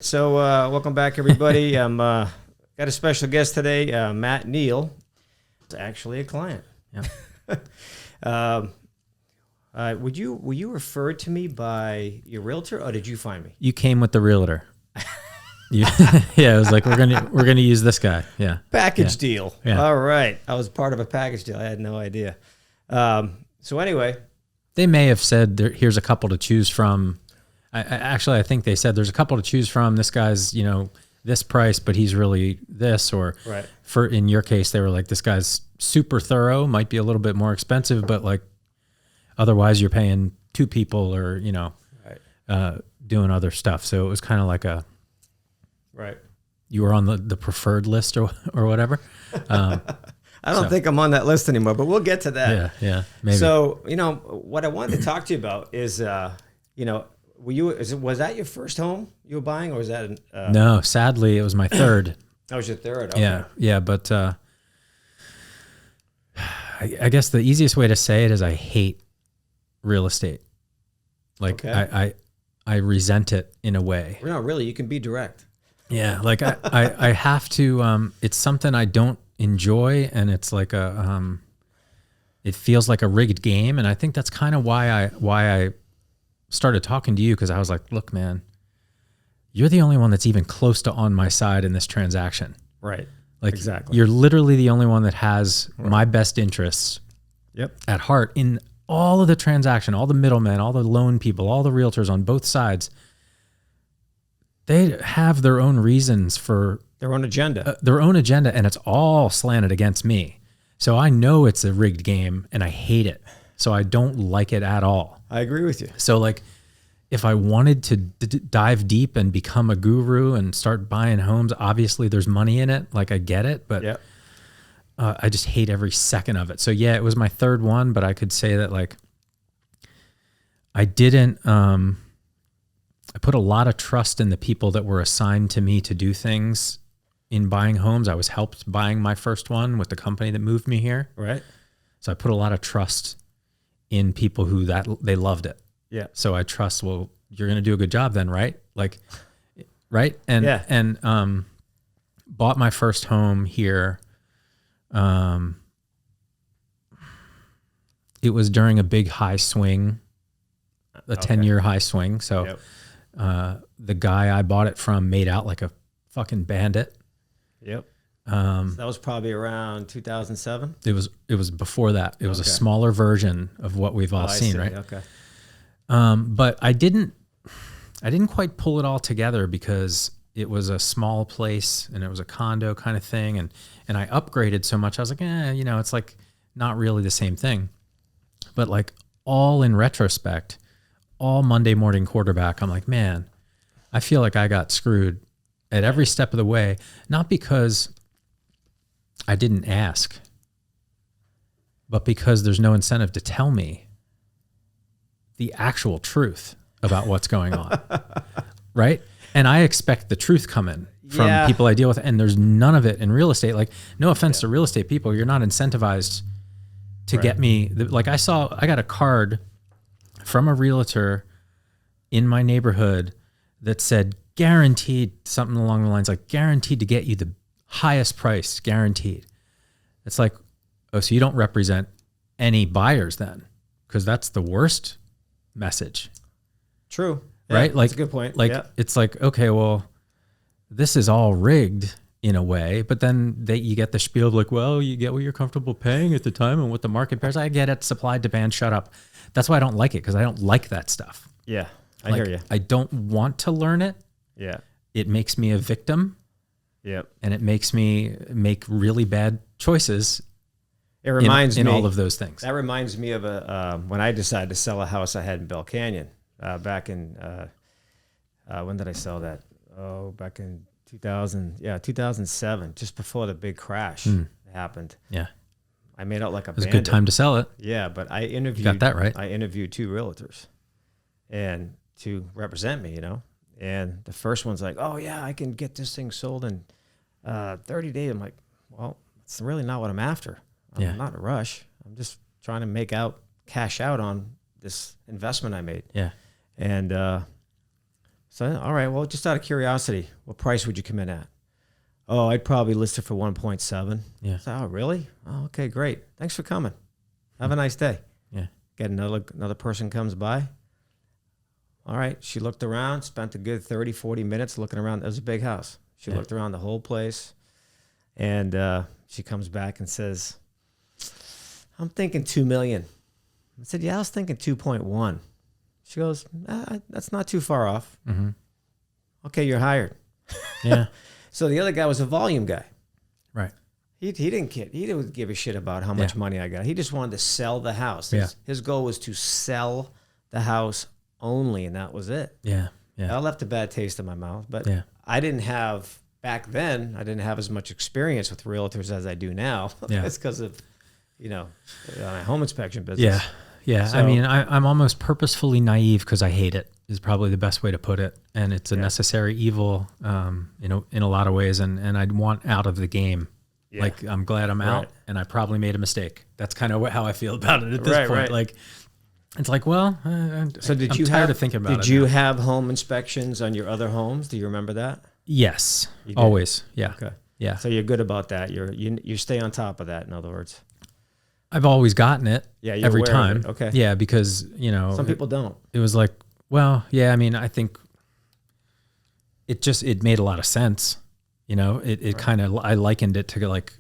So welcome back, everybody. Got a special guest today, Matt Neal. It's actually a client. Yeah. Were you referred to me by your realtor, or did you find me? You came with the realtor. Yeah, it was like we're gonna use this guy. Yeah. Package deal. Yeah. All right. I was part of a package deal. I had no idea. So anyway, They may have said here's a couple to choose from. I think they said there's a couple to choose from. This guy's this price, but he's really this. Or right. For in your case, they were like, this guy's super thorough, might be a little bit more expensive, but like otherwise you're paying two people or right. Doing other stuff. So it was kind of like a right. You were on the preferred list or whatever. I don't think I'm on that list anymore, but we'll get to that. Yeah, maybe. So, what I wanted to talk to you about is, was that your first home you were buying, or was that? No, sadly, it was my third. That was your third. Okay. Yeah, but I guess the easiest way to say it is I hate real estate. Like okay. I resent it in a way. No, really, you can be direct. Yeah, like I have to. It's something I don't enjoy, and it's like it feels like a rigged game, and I think that's kind of why I started talking to you, because I was like, look, man, you're the only one that's even close to on my side in this transaction. Right. Like exactly. You're literally the only one that has my best interests at heart in all of the transaction, all the middlemen, all the loan people, all the realtors on both sides. They have their own reasons for their own agenda, and it's all slanted against me. So I know it's a rigged game and I hate it. So I don't like it at all. I agree with you. So like, if I wanted to dive deep and become a guru and start buying homes, obviously there's money in it. Like I get it, but I just hate every second of it. So yeah, it was my third one, but I could say that like, I didn't, I put a lot of trust in the people that were assigned to me to do things in buying homes. I was helped buying my first one with the company that moved me here. Right. So I put a lot of trust in people who they loved it. Yeah. So I trust, well, you're going to do a good job then, right? Like, right. And bought my first home here. It was during a big high swing, a 10-year high swing. So, the guy I bought it from made out like a fucking bandit. Yep. So that was probably around 2007. It was before that. It was a smaller version of what we've all seen, right? Okay. But I didn't quite pull it all together because it was a small place and it was a condo kind of thing. And I upgraded so much. I was like, it's like not really the same thing, but like all in retrospect, all Monday morning quarterback, I'm like, man, I feel like I got screwed at every step of the way. Not because I didn't ask, but because there's no incentive to tell me the actual truth about what's going on. Right. And I expect the truth coming from people I deal with, and there's none of it in real estate. Like, no offense to real estate people, you're not incentivized to get me. Like I got a card from a realtor in my neighborhood that said guaranteed, something along the lines like guaranteed to get you the highest price, guaranteed. It's like, oh, so you don't represent any buyers then, because that's the worst message. True. Right? Like, that's a good point. Like, it's like, okay, well, this is all rigged in a way, but then you get the spiel of like, well, you get what you're comfortable paying at the time and what the market bears. I get it. Supply, demand, shut up. That's why I don't like it, because I don't like that stuff. Yeah, I hear you. I don't want to learn it. Yeah. It makes me a victim. Yep. And it makes me make really bad choices. It reminds me in all of those things. That reminds me of when I decided to sell a house I had in Bell Canyon back in when did I sell that? Oh, back in 2007, just before the big crash happened. Yeah. I made out like a bandit. It was a good time to sell it. Yeah, but I interviewed. You got that right. I interviewed two realtors, and to represent me, And the first one's like, "Oh yeah, I can get this thing sold in 30 days." I'm like, "Well, it's really not what I'm after. I'm not in a rush. I'm just trying to cash out on this investment I made." Yeah. And So, all right, well, just out of curiosity, what price would you come in at? Oh, I'd probably list it for 1.7. Yeah. So, oh, really? Oh, okay, great. Thanks for coming. Have a nice day. Yeah. Get another person comes by. All right, she looked around, spent a good 30, 40 minutes looking around. It was a big house. She looked around the whole place, and she comes back and says, I'm thinking $2 million. I said, yeah, I was thinking 2.1. She goes, that's not too far off. Mm-hmm. Okay, you're hired. Yeah. So the other guy was a volume guy. Right. He didn't give a shit about how much money I got. He just wanted to sell the house. His goal was to sell the house only, and that was it. Yeah. Yeah. I left a bad taste in my mouth, but Yeah. I didn't have, back then, I didn't have as much experience with realtors as I do now. Yeah. It's because of, my home inspection business. Yeah. Yeah. So, I mean, I'm almost purposefully naive because I hate it is probably the best way to put it. And it's a necessary evil, in a lot of ways. And I'd want out of the game. Yeah. Like, I'm glad I'm out and I probably made a mistake. That's kind of how I feel about it at this point. Right. Like, it's like, well, I'm tired of thinking about it. Did you have home inspections on your other homes? Do you remember that? Yes. Always. Yeah. Okay. Yeah. So you're good about that. You stay on top of that, in other words. I've always gotten it. Yeah, you're every aware time. of it. Okay. Yeah, because some people don't. It was like, well, yeah. I mean, I think it made a lot of sense. It kind of, I likened it to like,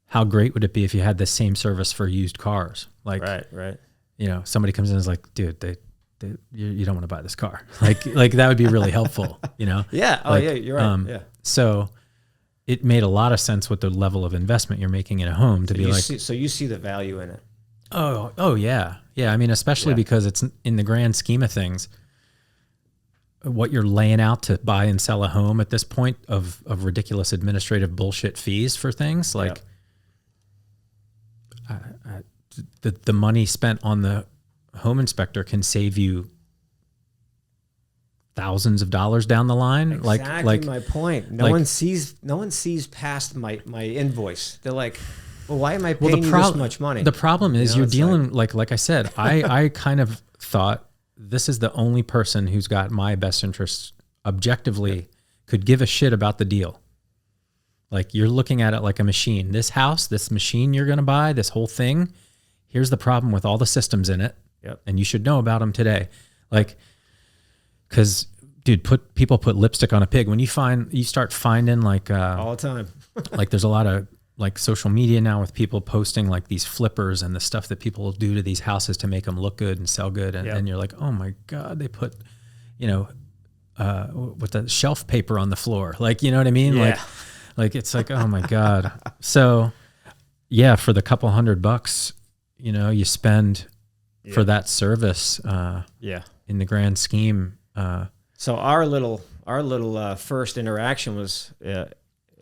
how great would it be if you had the same service for used cars? Like, right. Somebody comes in and is like, dude, you don't want to buy this car. Like that would be really helpful. Yeah. Oh, yeah. You're right. Yeah. So it made a lot of sense with the level of investment you're making in a home to be like. So you see the value in it. Oh yeah. Yeah. I mean, especially because it's in the grand scheme of things, what you're laying out to buy and sell a home at this point of ridiculous administrative bullshit fees for things like the money spent on the home inspector can save you thousands of dollars down the line. Exactly like my point. No one sees past my invoice. They're like, well, why am I paying you this much money? The problem is you're dealing like I said, I kind of thought this is the only person who's got my best interests objectively could give a shit about the deal. Like you're looking at it like a machine. This house, this machine you're going to buy, this whole thing, here's the problem with all the systems in it. Yep. And you should know about them today. Like, cause dude, people put lipstick on a pig. When you start finding like, all the time, like there's a lot of like social media now with people posting like these flippers and the stuff that people will do to these houses to make them look good and sell good. And you're like, oh my God, they put, with the shelf paper on the floor. Like, you know what I mean? Yeah. Like it's like, oh my God. So yeah, for the couple $100, you spend for that service, in the grand scheme. So our little first interaction was,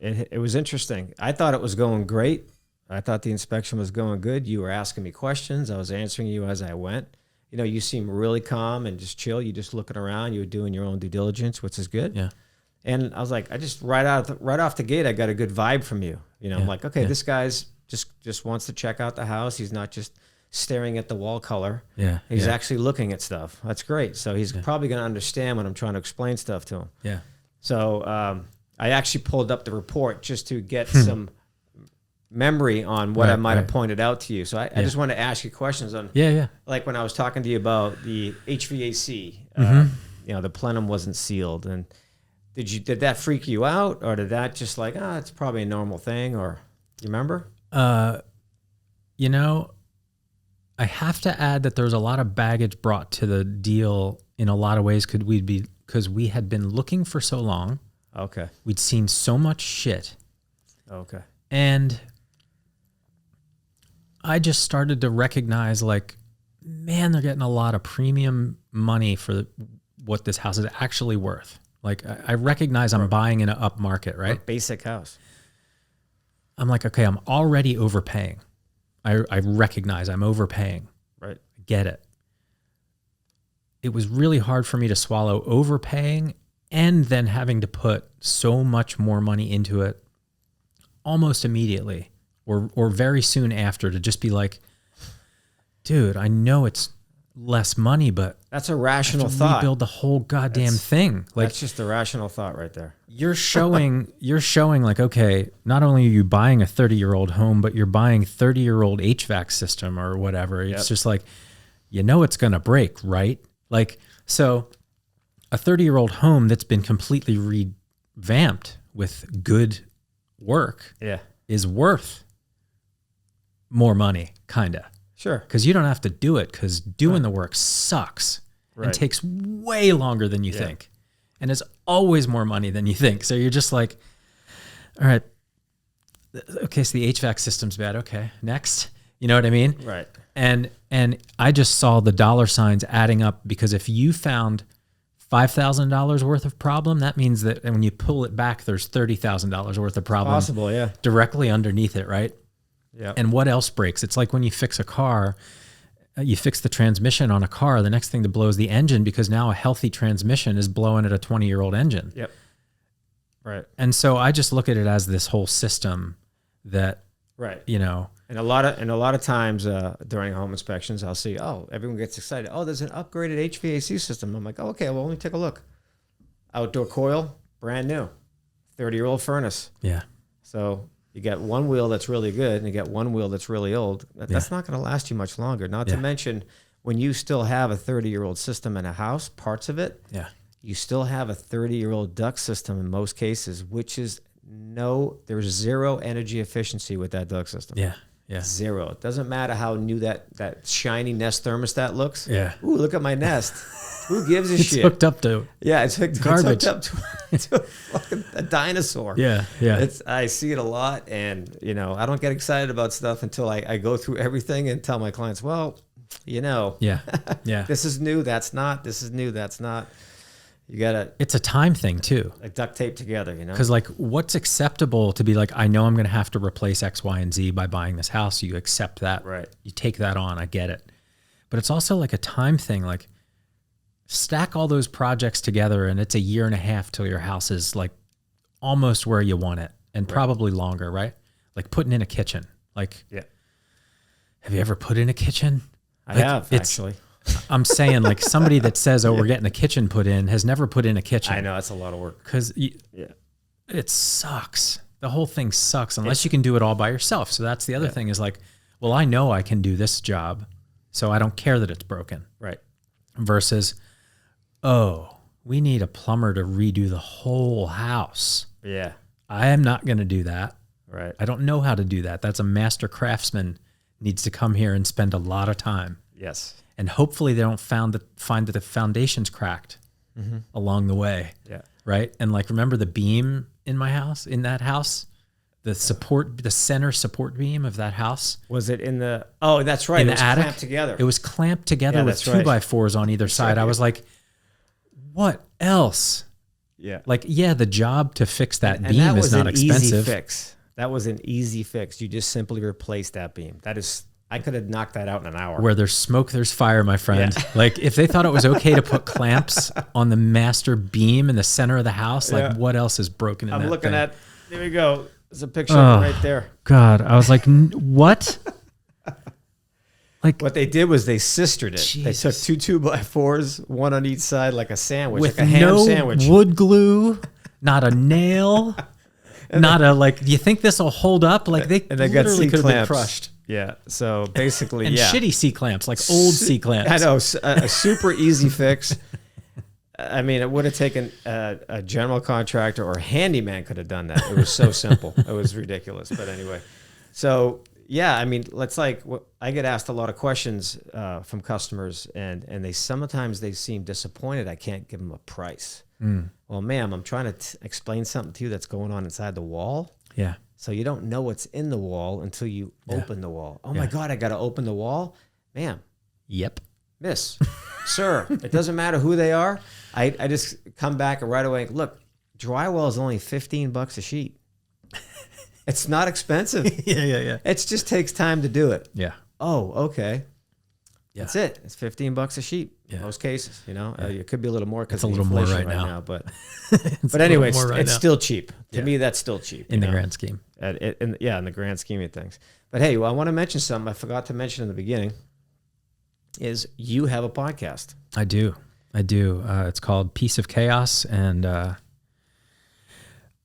it was interesting. I thought it was going great. I thought the inspection was going good. You were asking me questions. I was answering you as I went. You seem really calm and just chill. You just looking around. You were doing your own due diligence, which is good. Yeah. And I was like, I just right off the gate, I got a good vibe from you. I'm like, okay, this guy's just wants to check out the house. He's not just staring at the wall color. Yeah. He's actually looking at stuff. That's great. So he's probably going to understand when I'm trying to explain stuff to him. Yeah. So I actually pulled up the report just to get some memory on what I might have pointed out to you. So I just want to ask you questions on, like when I was talking to you about the HVAC, the plenum wasn't sealed. And did that freak you out, or did that just like, it's probably a normal thing, or you remember? I have to add that there's a lot of baggage brought to the deal in a lot of ways because we had been looking for so long. Okay. We'd seen so much shit. Okay. And I just started to recognize like, man, they're getting a lot of premium money for what this house is actually worth. Like I recognize I'm buying in an up market, right? A basic house. I'm like, okay, I'm already overpaying. I recognize I'm overpaying. Right. I get it. It was really hard for me to swallow overpaying and then having to put so much more money into it almost immediately or very soon after to just be like, dude, I know it's less money, but that's a rational I have to thought. rebuild the whole goddamn thing. Like, that's just a rational thought right there. you're showing like, okay, not only are you buying a 30-year-old home, but you're buying 30-year-old HVAC system or whatever. It's just like, it's going to break, right? Like, so a 30-year-old home that's been completely revamped with good work is worth more money, kind of. Sure. Because you don't have to do it, because doing the work sucks and takes way longer than you think. And is always more money than you think. So you're just like, all right, okay, so the HVAC system's bad. Okay, next. You know what I mean? Right. And I just saw the dollar signs adding up, because if you found $5,000 worth of problem, that means that when you pull it back, there's $30,000 worth of problem. Possible, yeah. Directly underneath it, right? Yeah. And what else breaks? It's like when you fix a car, you fix the transmission on a car, the next thing to blow is the engine, because now a healthy transmission is blowing at a 20-year-old engine. Yep. Right. And so I just look at it as this whole system that, And a lot of times during home inspections, I'll see, everyone gets excited. Oh, there's an upgraded HVAC system. I'm like, okay, well, let me take a look. Outdoor coil, brand new, 30-year-old furnace. Yeah. So you got one wheel that's really good, and you got one wheel that's really old. That's not going to last you much longer. Not to mention, when you still have a 30-year-old system in a house, parts of it, you still have a 30-year-old duct system in most cases, which is there's zero energy efficiency with that duct system. Yeah. Yeah. Zero. It doesn't matter how new that shiny Nest thermostat looks. Yeah. Ooh, look at my Nest. Who gives a It's shit? hooked up to It's hooked garbage. It's hooked up to a dinosaur. Yeah. Yeah. I see it a lot, and I don't get excited about stuff until I go through everything and tell my clients, well, Yeah. Yeah. this is new, that's not. This is new, that's not. You gotta. It's a time thing too. Like duct tape together, Because like, what's acceptable to be like, I know I'm going to have to replace X, Y, and Z by buying this house. You accept that. Right. You take that on. I get it. But it's also like a time thing. Like, stack all those projects together, and it's a year and a half till your house is like almost where you want it, and probably longer, right? Like putting in a kitchen. Like, have you ever put in a kitchen? I have, actually. I'm saying, like, somebody that says, we're getting a kitchen put in has never put in a kitchen. I know, that's a lot of work. Because it sucks. The whole thing sucks unless you can do it all by yourself. So that's the other thing is like, well, I know I can do this job, so I don't care that it's broken. Right. Versus, we need a plumber to redo the whole house. Yeah. I am not going to do that. Right. I don't know how to do that. That's a master craftsman needs to come here and spend a lot of time. Yes. And hopefully they don't find that the foundation's cracked along the way. Yeah. Right. And like, remember the beam in that house, the center support beam of that house. Was it in the, that's right. In it the was attic? clamped together. It was clamped together with 2x4s on either side. I was like, what else? Yeah. Like, the job to fix that beam that is not expensive. Easy fix. That was an easy fix. You just simply replace that beam. I could have knocked that out in an hour. Where there's smoke, there's fire, my friend. Yeah. Like, if they thought it was okay to put clamps on the master beam in the center of the house, like, what else is broken in that thing? I'm looking at, there we go. There's a picture right there. God, I was like, what? Like, what they did was they sistered it. Jesus. They took 2 2x4s, one on each side, like a sandwich, with like a ham sandwich. Wood glue, not a nail, not a, like, do you think this will hold up? Like, they literally could have been crushed. Yeah. So basically, and shitty C-clamps, like old C-clamps. I know, a super easy fix. I mean, it would have taken a general contractor or a handyman could have done that. It was so simple. It was ridiculous. But anyway, so yeah, I mean, I get asked a lot of questions from customers, and sometimes they seem disappointed I can't give them a price. Well, ma'am, I'm trying to explain something to you that's going on inside the wall. Yeah. So you don't know what's in the wall until you open the wall. Oh my God, I got to open the wall? Ma'am. Yep. Miss, sir, it doesn't matter who they are. I just come back and right away, look, drywall is only $15 a sheet. It's not expensive. Yeah. It just takes time to do it. Yeah. Oh, okay. Yeah. That's it. It's $15 a sheet in most cases. It could be a little more because it's a little more right now. But anyway, it's still cheap. To me, that's still cheap in the grand scheme. In the grand scheme of things. But hey, I want to mention something I forgot to mention in the beginning. is you have a podcast. I do. It's called Piece of Chaos, and I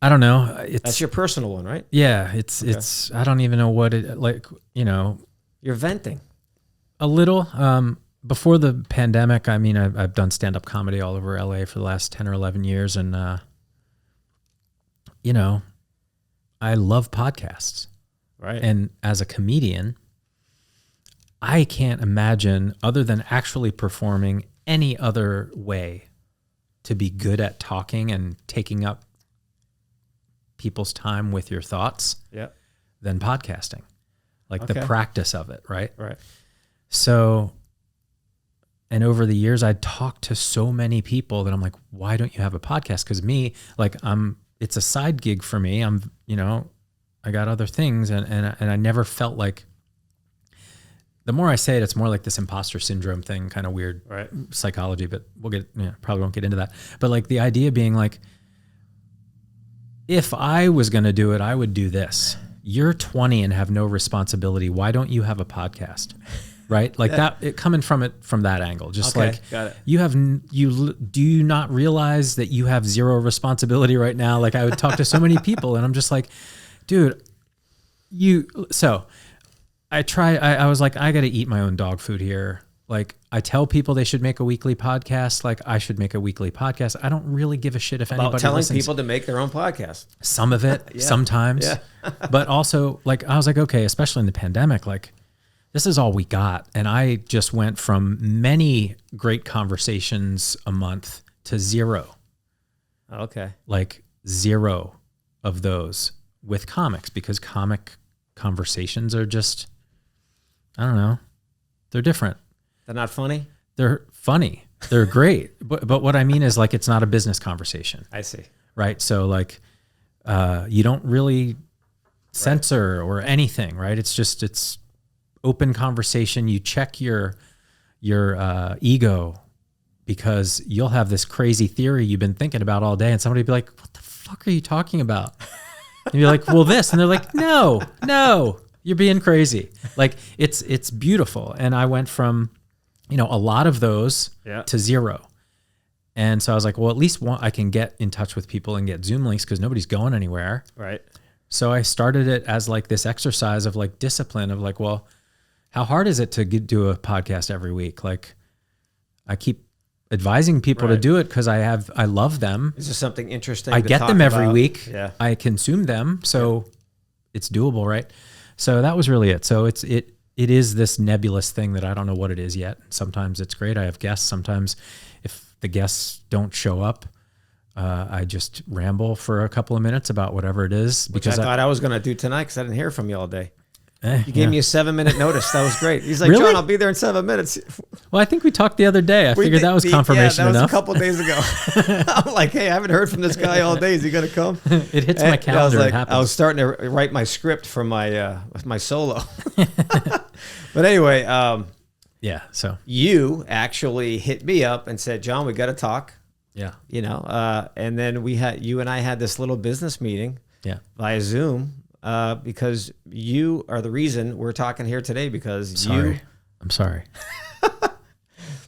don't know. That's your personal one, right? Yeah, it's. I don't even know what it like. You're venting a little. Before the pandemic, I mean, I've done stand-up comedy all over LA for the last 10 or 11 years, and I love podcasts. Right. And as a comedian, I can't imagine, other than actually performing, any other way to be good at talking and taking up people's time with your thoughts than podcasting. Like the practice of it, right? Right. So, and over the years, I talked to so many people that I'm like, why don't you have a podcast? Because me, like, it's a side gig for me. I got other things, and I never felt like. The more I say it, it's more like this imposter syndrome thing, kind of weird psychology, but probably won't get into that. But like the idea being like, if I was going to do it, I would do this. You're 20 and have no responsibility. Why don't you have a podcast? Right? Like coming from that angle, just got it. Do you not realize that you have zero responsibility right now? Like I would talk to so many people and I'm just like, dude, I was like, I got to eat my own dog food here. Like I tell people they should make a weekly podcast. Like I should make a weekly podcast. I don't really give a shit if anybody telling listens. people to make their own podcast. Some of it, sometimes, but also like, I was like, okay, especially in the pandemic, like this is all we got. And I just went from many great conversations a month to zero. Okay. Like zero of those with comics, because comic conversations are just, I don't know. They're different. They're not funny? They're funny. They're great. But what I mean is like, it's not a business conversation. I see. Right. So like, you don't really censor or anything, right? It's open conversation. You check your ego, because you'll have this crazy theory you've been thinking about all day and somebody will be like, what the fuck are you talking about? And you're like, well, this, and they're like, no, you're being crazy. Like it's beautiful. And I went from, a lot of those to zero. And so I was like, well, at least I can get in touch with people and get Zoom links because nobody's going anywhere. Right. So I started it as like this exercise of like discipline of like, well, how hard is it to do a podcast every week? Like I keep advising people to do it because I love them. Is this something interesting? I get them every week. Yeah. I consume them. So it's doable, right? So that was really it. So it is this nebulous thing that I don't know what it is yet. Sometimes it's great. I have guests. Sometimes if the guests don't show up, I just ramble for a couple of minutes about whatever it is. Which I thought I was going to do tonight because I didn't hear from you all day. You gave me a 7-minute notice. That was great. He's like, really? John, I'll be there in 7 minutes. Well, I think we talked the other day. I figured that was confirmation enough. That was a couple of days ago. I'm like, hey, I haven't heard from this guy all day. Is he going to come? It hits my calendar. I was starting to write my script for my solo. But anyway, so you actually hit me up and said, John, we got to talk. Yeah. And then you and I had this little business meeting via Zoom. Because you are the reason we're talking here today. Because I'm sorry.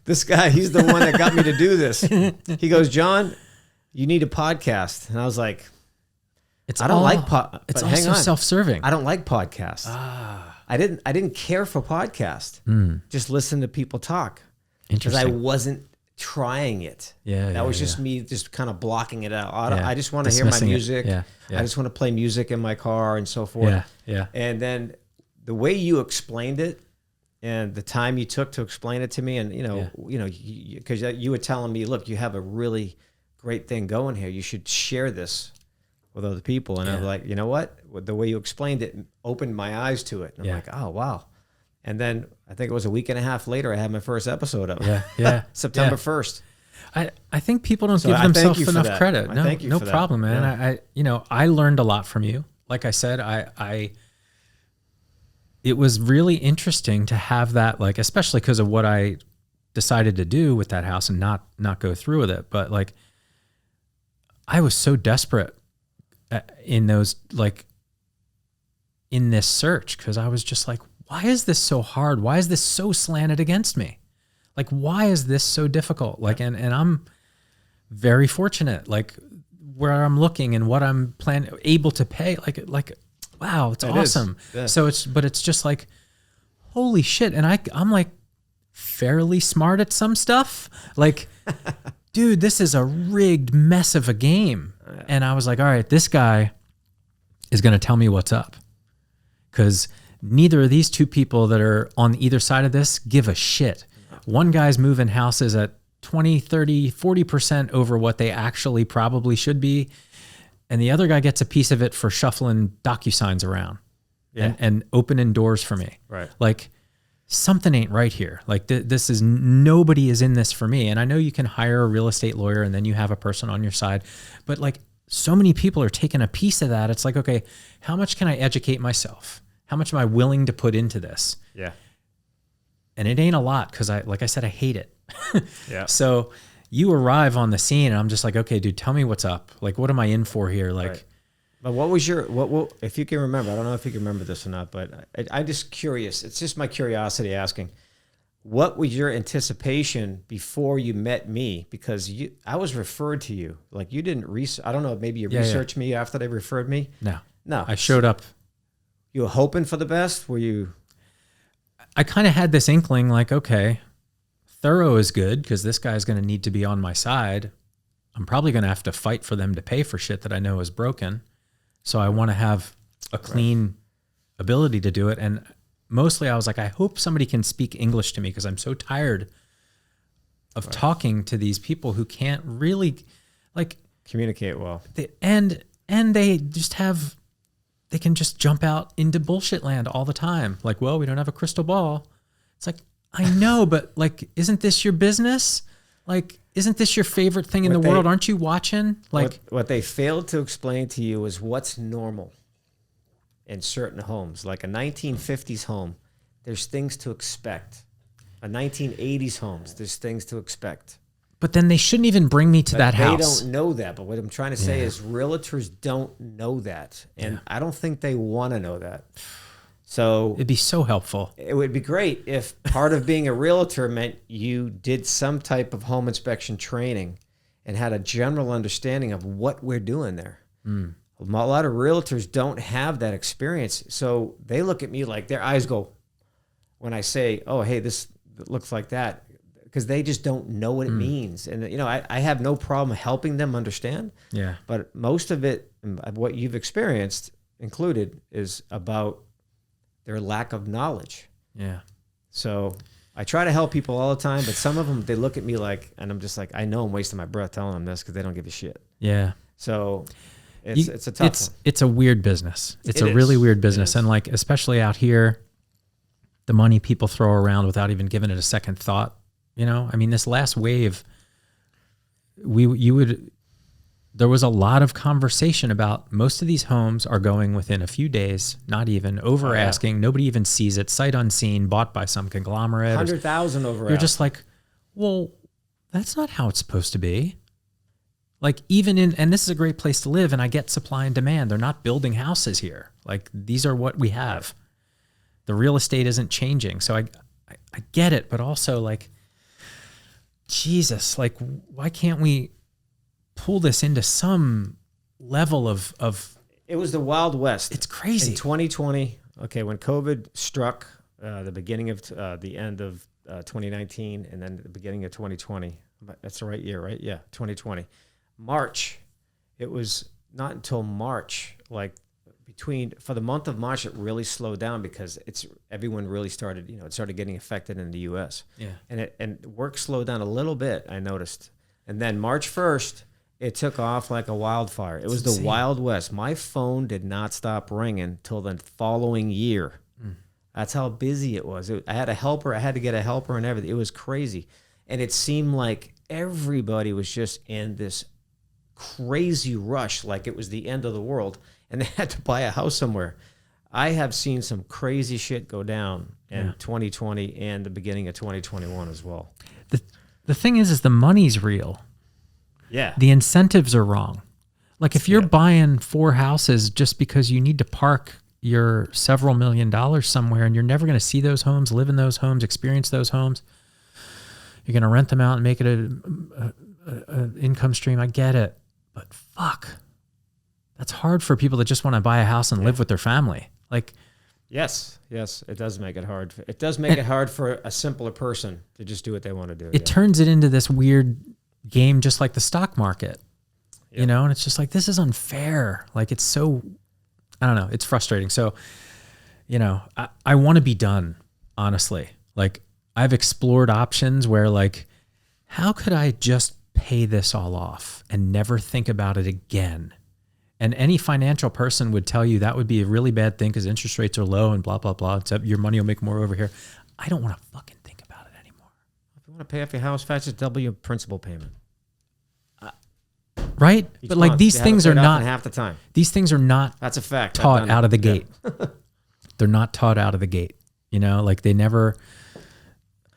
This guy, he's the one that got me to do this. He goes, John, you need a podcast, and I was like, it's also self-serving. I don't like podcasts. I didn't care for podcasts. Just listen to people talk. Interesting. Because I wasn't trying it. That was just me just kind of blocking it out. I just want to hear my music. I just want to play music in my car and so forth. And then the way you explained it and the time you took to explain it to me, and because you were telling me, look, you have a really great thing going here. You should share this with other people. And I'm like, you know what? The way you explained it opened my eyes to it. And I'm like, oh wow. And then I think it was a week and a half later, I had my first episode of it. September 1st. I think people don't give themselves enough credit. No problem, man. Yeah. I learned a lot from you. Like I said, it was really interesting to have that, like, especially because of what I decided to do with that house and not go through with it. But like, I was so desperate in those, like, in this search, because I was just like, why is this so hard? Why is this so slanted against me? Like, why is this so difficult? Like, and I'm very fortunate, like where I'm looking and what I'm able to pay, like, wow, it's awesome. Yeah. So it's just like, holy shit. And I'm like fairly smart at some stuff. Like, dude, this is a rigged mess of a game. And I was like, all right, this guy is going to tell me what's up. Because neither of these two people that are on either side of this give a shit. One guy's moving houses at 20, 30, 40% over what they actually probably should be. And the other guy gets a piece of it for shuffling DocuSigns around and opening doors for me. Right. Like, something ain't right here. Like, this is, nobody is in this for me. And I know you can hire a real estate lawyer and then you have a person on your side, but like, so many people are taking a piece of that. It's like, okay, how much can I educate myself? How much am I willing to put into this? Yeah. And it ain't a lot, because like I said, I hate it. Yeah. So you arrive on the scene and I'm just like, okay, dude, tell me what's up. Like, what am I in for here? Like, right. But what was what if you can remember, I don't know if you can remember this or not, but I'm just curious. It's just my curiosity asking, what was your anticipation before you met me? Because I was referred to you. Like, you didn't I don't know, maybe you researched me after they referred me. No, I showed up. You were hoping for the best? Were you? I kind of had this inkling, like, okay, thorough is good because this guy's going to need to be on my side. I'm probably going to have to fight for them to pay for shit that I know is broken. So I want to have a clean ability to do it. And mostly I was like, I hope somebody can speak English to me, because I'm so tired of talking to these people who can't really like communicate well. And they just they can just jump out into bullshit land all the time. Like, well, we don't have a crystal ball. It's like, I know, but like, isn't this your business? Like, isn't this your favorite thing in the world? Aren't you watching? Like, what they failed to explain to you is what's normal in certain homes. Like a 1950s home, there's things to expect. A 1980s homes, there's things to expect. But then they shouldn't even bring me to that house. They don't know that. But what I'm trying to say is realtors don't know that. And I don't think they want to know that. So it'd be so helpful. It would be great if part of being a realtor meant you did some type of home inspection training and had a general understanding of what we're doing there. A lot of realtors don't have that experience. So they look at me like their eyes go when I say, oh, hey, this looks like that, because they just don't know what it means. And, you know, I have no problem helping them understand. Yeah. But most of it, what you've experienced included, is about their lack of knowledge. Yeah. So I try to help people all the time, but some of them, they look at me like, and I'm just like, I know I'm wasting my breath telling them this because they don't give a shit. Yeah. So it's a tough one. It's a weird business. It's a really weird business. And like, especially out here, the money people throw around without even giving it a second thought, you know? I mean, this last wave, there was a lot of conversation about most of these homes are going within a few days, not even over asking. Nobody even sees it, sight unseen, bought by some conglomerate. 100,000 over. You're just like, well, that's not how it's supposed to be. Like, even and this is a great place to live, and I get supply and demand. They're not building houses here. Like, these are what we have. The real estate isn't changing. So I get it, but also like, Jesus, like, why can't we pull this into some level of it was the Wild West. It's crazy. In 2020, okay, when COVID struck, the beginning of the end of 2019, and then the beginning of 2020. That's the right year, right? Yeah, 2020. March. It was not until March, like for the month of March, it really slowed down because everyone really started, it started getting affected in the U.S. Yeah. And work slowed down a little bit, I noticed. And then March 1st, it took off like a wildfire. It was the Wild West. My phone did not stop ringing till the following year. That's how busy it was. I had a helper. I had to get a helper and everything. It was crazy. And it seemed like everybody was just in this crazy rush, like it was the end of the world, and they had to buy a house somewhere. I have seen some crazy shit go down in 2020 and the beginning of 2021 as well. The thing is the money's real. Yeah. The incentives are wrong. Like, if you're buying 4 houses just because you need to park your several $1 million somewhere and you're never going to see those homes, live in those homes, experience those homes, You're going to rent them out and make it a income stream. I get it. But fuck, that's hard for people that just want to buy a house and live with their family. Like, yes, it does make it hard. It does make it hard for a simpler person to just do what they want to do. It turns it into this weird game, just like the stock market, you know? And it's just like, this is unfair. Like, it's so, I don't know. It's frustrating. So, you know, I want to be done, honestly. Like, I've explored options where, like, how could I just pay this all off and never think about it again? And any financial person would tell you that would be a really bad thing because interest rates are low and blah, blah, blah. Except your money will make more over here. I don't want to fucking think about it anymore. If you want to pay off your house fast, just double your principal payment. Right? But like, these things are not half the time. These things are not That's a fact. taught out of the gate. They're not taught out of the gate. You know, like they never,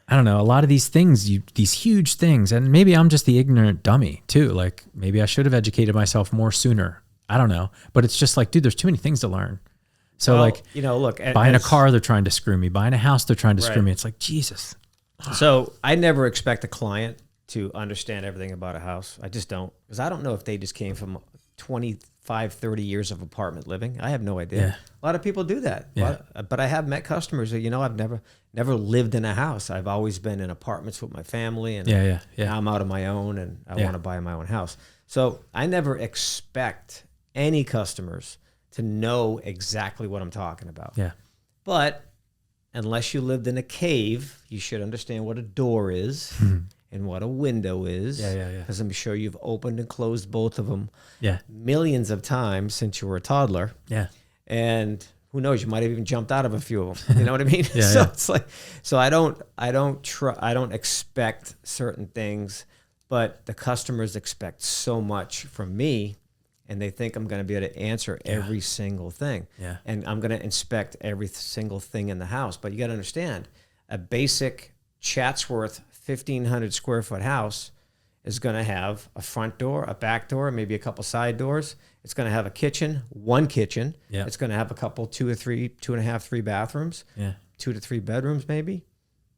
I don't know, a lot of these things, these huge things, and maybe I'm just the ignorant dummy too. Like maybe I should have educated myself more sooner. I don't know. But it's just like, dude, there's too many things to learn. So like, you know, look, buying a car, they're trying to screw me. Buying a house, they're trying to screw me. It's like, Jesus. So I never expect a client to understand everything about a house. I just don't. Because I don't know if they just came from 25, 30 years of apartment living. I have no idea. Yeah. A lot of people do that. Yeah. But I have met customers that, you know, I've never lived in a house. I've always been in apartments with my family. And now I'm out on my own and I want to buy my own house. So I never expect any customers to know exactly what I'm talking about. Yeah. But unless you lived in a cave, you should understand what a door is and what a window is. Because I'm sure you've opened and closed both of them millions of times since you were a toddler. Yeah. And who knows, you might have even jumped out of a few of them. You know what I mean? It's like, so I don't expect certain things, but the customers expect so much from me. And they think I'm going to be able to answer every single thing. Yeah. And I'm going to inspect every single thing in the house. But you got to understand, a basic Chatsworth 1,500 square foot house is going to have a front door, a back door, maybe a couple side doors. It's going to have a kitchen, one kitchen. Yeah. It's going to have a couple, 2.5, 3 bathrooms. Yeah. 2 to 3 bedrooms, maybe.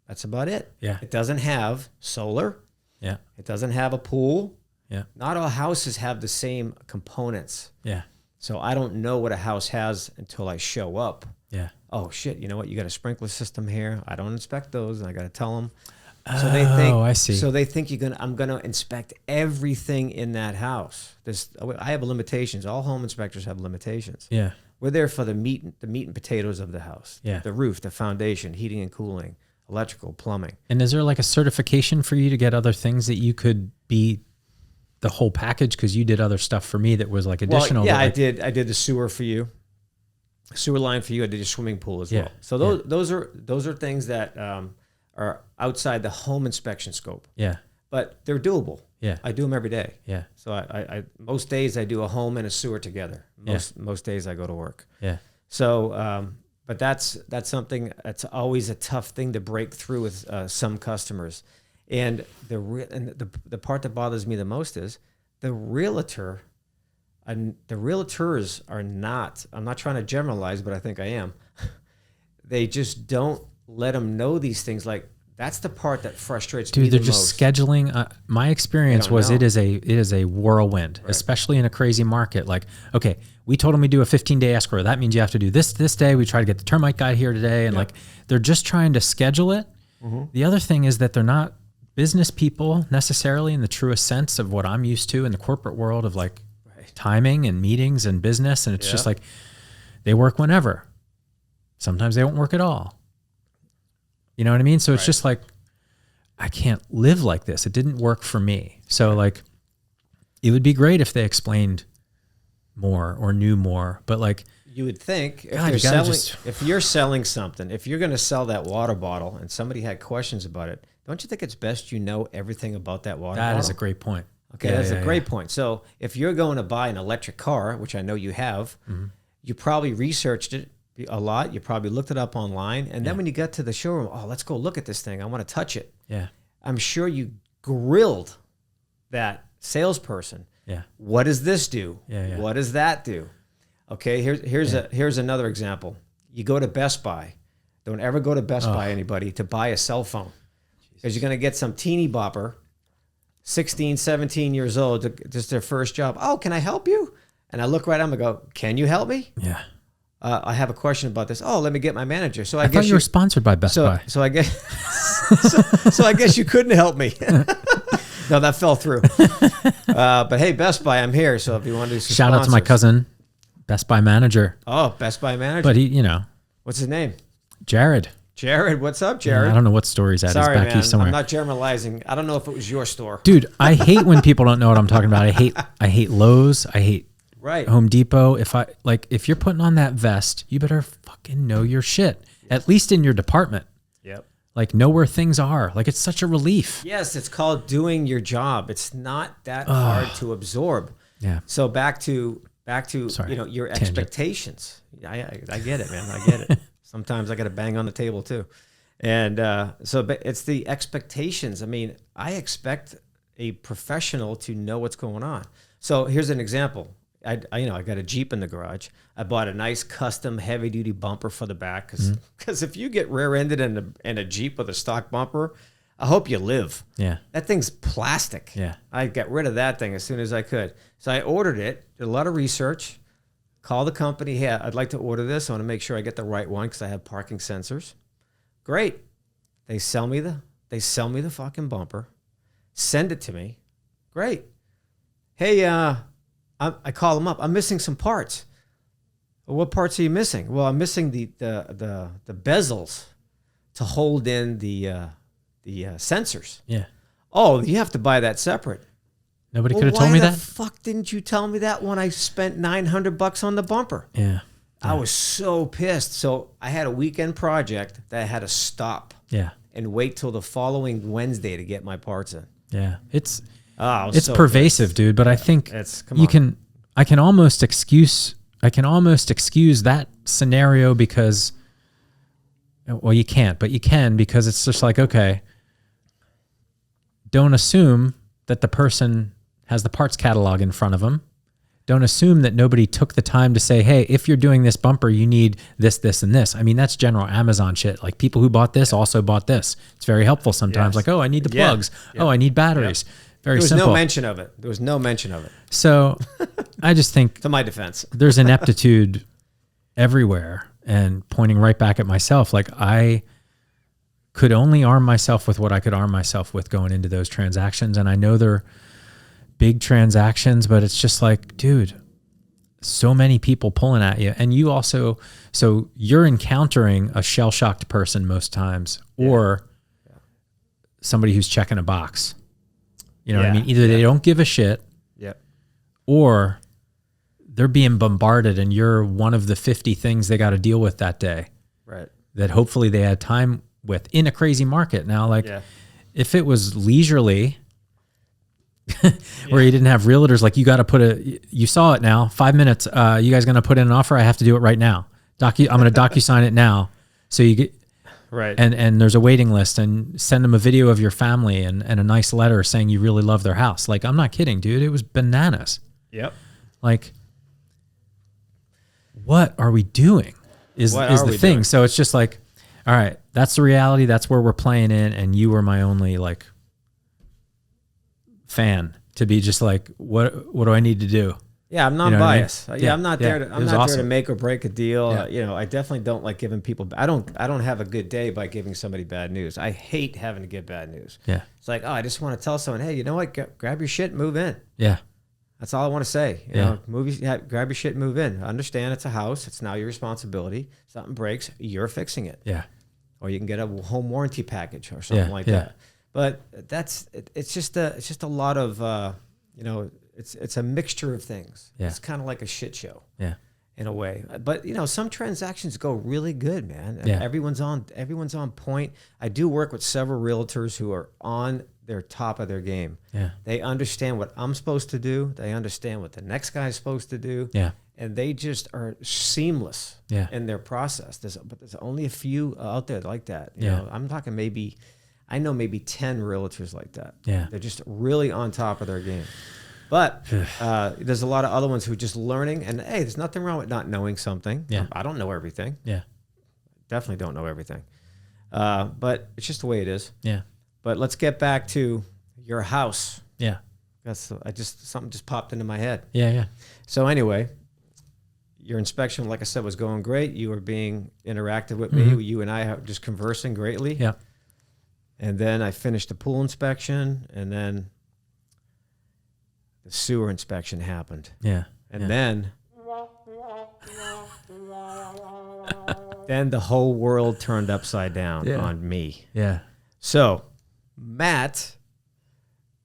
That's about it. Yeah. It doesn't have solar. Yeah. It doesn't have a pool. Yeah. Not all houses have the same components. Yeah. So I don't know what a house has until I show up. Yeah. Oh shit! You know what? You got a sprinkler system here. I don't inspect those, and I got to tell them. So they think. Oh, I see. So they think I'm gonna inspect everything in that house. I have limitations. All home inspectors have limitations. Yeah. We're there for the meat and potatoes of the house. Yeah. The roof, the foundation, heating and cooling, electrical, plumbing. And is there like a certification for you to get other things that you could be the whole package? Because you did other stuff for me that was like additional. Well, yeah, I did the sewer for you, sewer line for you. I did a swimming pool as well. So those are things that are outside the home inspection scope. Yeah, but they're doable. Yeah, I do them every day. Yeah. So I most days I do a home and a sewer together. Most days I go to work. Yeah. So but that's something that's always a tough thing to break through with some customers. And the part that bothers me the most is the realtor, and the realtors are not, I'm not trying to generalize, but I think I am. They just don't let them know these things. Like, that's the part that frustrates me the most. Dude, they're just scheduling. My experience was it is a whirlwind, especially in a crazy market. Like, okay, we told them we do a 15-day escrow. That means you have to do this day. We try to get the termite guy here today. And like, they're just trying to schedule it. Mm-hmm. The other thing is that they're not business people necessarily in the truest sense of what I'm used to in the corporate world of like timing and meetings and business. And it's just like, they work whenever. Sometimes they don't work at all. You know what I mean? So it's just like, I can't live like this. It didn't work for me. So like, it would be great if they explained more or knew more, but like, you would think if you're selling something, if you're going to sell that water bottle and somebody had questions about it, don't you think it's best you know everything about that water bottle? That is a great point. Okay, that's a great point. So if you're going to buy an electric car, which I know you have, you probably researched it a lot. You probably looked it up online. And then when you got to the showroom, oh, let's go look at this thing. I want to touch it. Yeah. I'm sure you grilled that salesperson. Yeah. What does this do? Yeah. What does that do? Okay, here's another example. You go to Best Buy. Don't ever go to Best Buy, anybody, to buy a cell phone. because you're going to get some teeny bopper, 16, 17 years old, just their first job. Oh, can I help you? And I look right at them and go, can you help me? Yeah. I have a question about this. Oh, let me get my manager. So I thought you were sponsored by Best Buy. So I guess, so I guess you couldn't help me. No, that fell through. But hey, Best Buy, I'm here. So if you want to do some Shout out to my cousin, Best Buy manager. Oh, Best Buy manager. But he, you know. What's his name? Jared. Jared, what's up, Jared? Yeah, I don't know what store he's at. Sorry, he's back man. east somewhere. I'm not generalizing. I don't know if it was your store. Dude, I hate when people don't know what I'm talking about. I hate Lowe's. I hate Home Depot. If you're putting on that vest, you better fucking know your shit. At least in your department. Yep. Like, know where things are. Like, it's such a relief. Yes, it's called doing your job. It's not that hard to absorb. Yeah. So back to Sorry, your tangent. expectations. I get it, man. I get it. Sometimes I got to bang on the table too. And but it's the expectations. I mean, I expect a professional to know what's going on. So here's an example. I got a Jeep in the garage. I bought a nice custom heavy duty bumper for the back because if you get rear-ended in a Jeep with a stock bumper, I hope you live. Yeah. That thing's plastic. Yeah. I got rid of that thing as soon as I could. So I ordered it, did a lot of research, called the company. Hey, I'd like to order this. I want to make sure I get the right one because I have parking sensors. Great. They sell me the fucking bumper, send it to me. Great. Hey, I call them up. I'm missing some parts. Well, what parts are you missing? Well, I'm missing the bezels to hold in the sensors. Yeah. Oh, you have to buy that separate. Nobody could have told me that? Why the fuck didn't you tell me that when I spent $900 on the bumper? Yeah. I was so pissed. So I had a weekend project that I had to stop. Yeah. And wait till the following Wednesday to get my parts in. Yeah. It's so pervasive, pissed. dude, but I think I can almost excuse that scenario because, well, you can't, but you can, because it's just like, okay, don't assume that the person has the parts catalog in front of them. Don't assume that nobody took the time to say, hey, if you're doing this bumper, you need this, this, and this. I mean, that's general Amazon shit. Like, people who bought this also bought this. It's very helpful sometimes. Like, oh, I need the plugs. Yeah. Oh, I need batteries. Yeah. Very simple. There was no mention of it. So I just think, to my defense, there's ineptitude everywhere, and pointing right back at myself. Like, I could only arm myself with what I could arm myself with going into those transactions. And I know they're big transactions, but it's just like, dude, so many people pulling at you. And you also, so you're encountering a shell-shocked person most times, or somebody who's checking a box. You know what I mean? Either they don't give a shit, or they're being bombarded and you're one of the 50 things they got to deal with that day. Right. That hopefully they had time with in a crazy market. Now, like, if it was leisurely, where you didn't have realtors, like, you got to you saw it now, 5 minutes, you guys going to put in an offer? I have to do it right now. I'm going to DocuSign it now. So you get, right. And there's a waiting list, and send them a video of your family and a nice letter saying you really love their house. Like, I'm not kidding, dude. It was bananas. Yep. Like, what are we doing is the thing. Doing? So it's just like, all right, that's the reality. That's where we're playing in. And you were my only, like, fan to be just like, what do I need to do? Yeah, I'm non-biased. You know I mean? I'm not there to awesome. there to make or break a deal. I definitely don't like giving people. I don't have a good day by giving somebody bad news. I hate having to get bad news. Yeah. It's like, oh, I just want to tell someone, hey, you know what? Grab your shit and move in. Yeah. That's all I want to say. You know, grab your shit and move in. Understand it's a house. It's now your responsibility. Something breaks, you're fixing it. Yeah. Or you can get a home warranty package or something like that. But it's just a lot of it's a mixture of things. Yeah. It's kind of like a shit show. Yeah. In a way. But some transactions go really good, man. Yeah. Everyone's on point. I do work with several realtors who are on their top of their game. Yeah. They understand what I'm supposed to do. They understand what the next guy's supposed to do. Yeah. And they just are seamless in their process. But there's only a few out there like that. You know, I'm talking I know maybe 10 realtors like that. Yeah. They're just really on top of their game. But there's a lot of other ones who are just learning. And, hey, there's nothing wrong with not knowing something. Yeah. I don't know everything. Yeah. Definitely don't know everything. But it's just the way it is. Yeah. But let's get back to your house. Yeah. Something just popped into my head. Yeah. So anyway, your inspection, like I said, was going great. You were being interactive with me. You and I just conversing greatly. Yeah. And then I finished the pool inspection, and then the sewer inspection happened. Yeah. And then the whole world turned upside down on me. Yeah. So Matt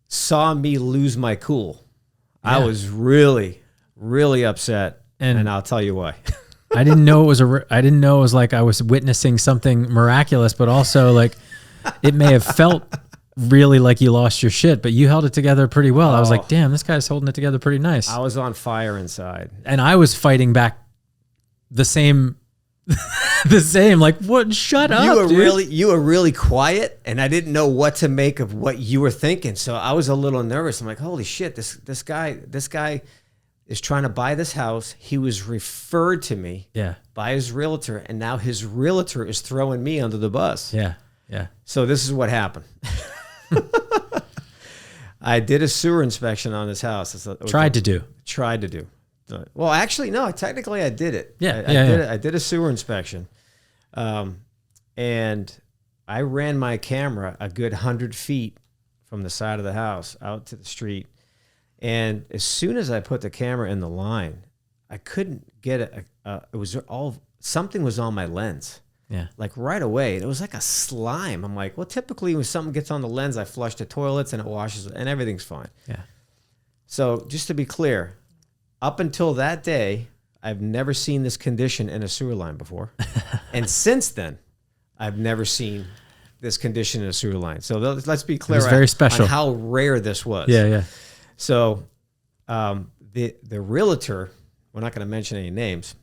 saw me lose my cool. Yeah. I was really, really upset, and I'll tell you why. I didn't know it was like I was witnessing something miraculous, but also like it may have felt really like you lost your shit, but you held it together pretty well. I was like, damn, this guy's holding it together pretty nice. I was on fire inside. And I was fighting back the same, like, what? Shut up, dude. You were really quiet, and I didn't know what to make of what you were thinking. So I was a little nervous. I'm like, holy shit, this guy is trying to buy this house. He was referred to me by his realtor, and now his realtor is throwing me under the bus. Yeah. So this is what happened. I did a sewer inspection on this house. Tried to do. Well, actually, no. Technically, I did it. I did a sewer inspection, and I ran my camera a good 100 feet from the side of the house out to the street. And as soon as I put the camera in the line, I couldn't get it. Something was on my lens. Yeah. Like right away. It was like a slime. I'm like, well, typically when something gets on the lens, I flush the toilets and it washes and everything's fine. Yeah. So just to be clear, up until that day, I've never seen this condition in a sewer line before. And since then, I've never seen this condition in a sewer line. So let's be clear. It was very special. On how rare this was. Yeah. So the realtor, we're not going to mention any names,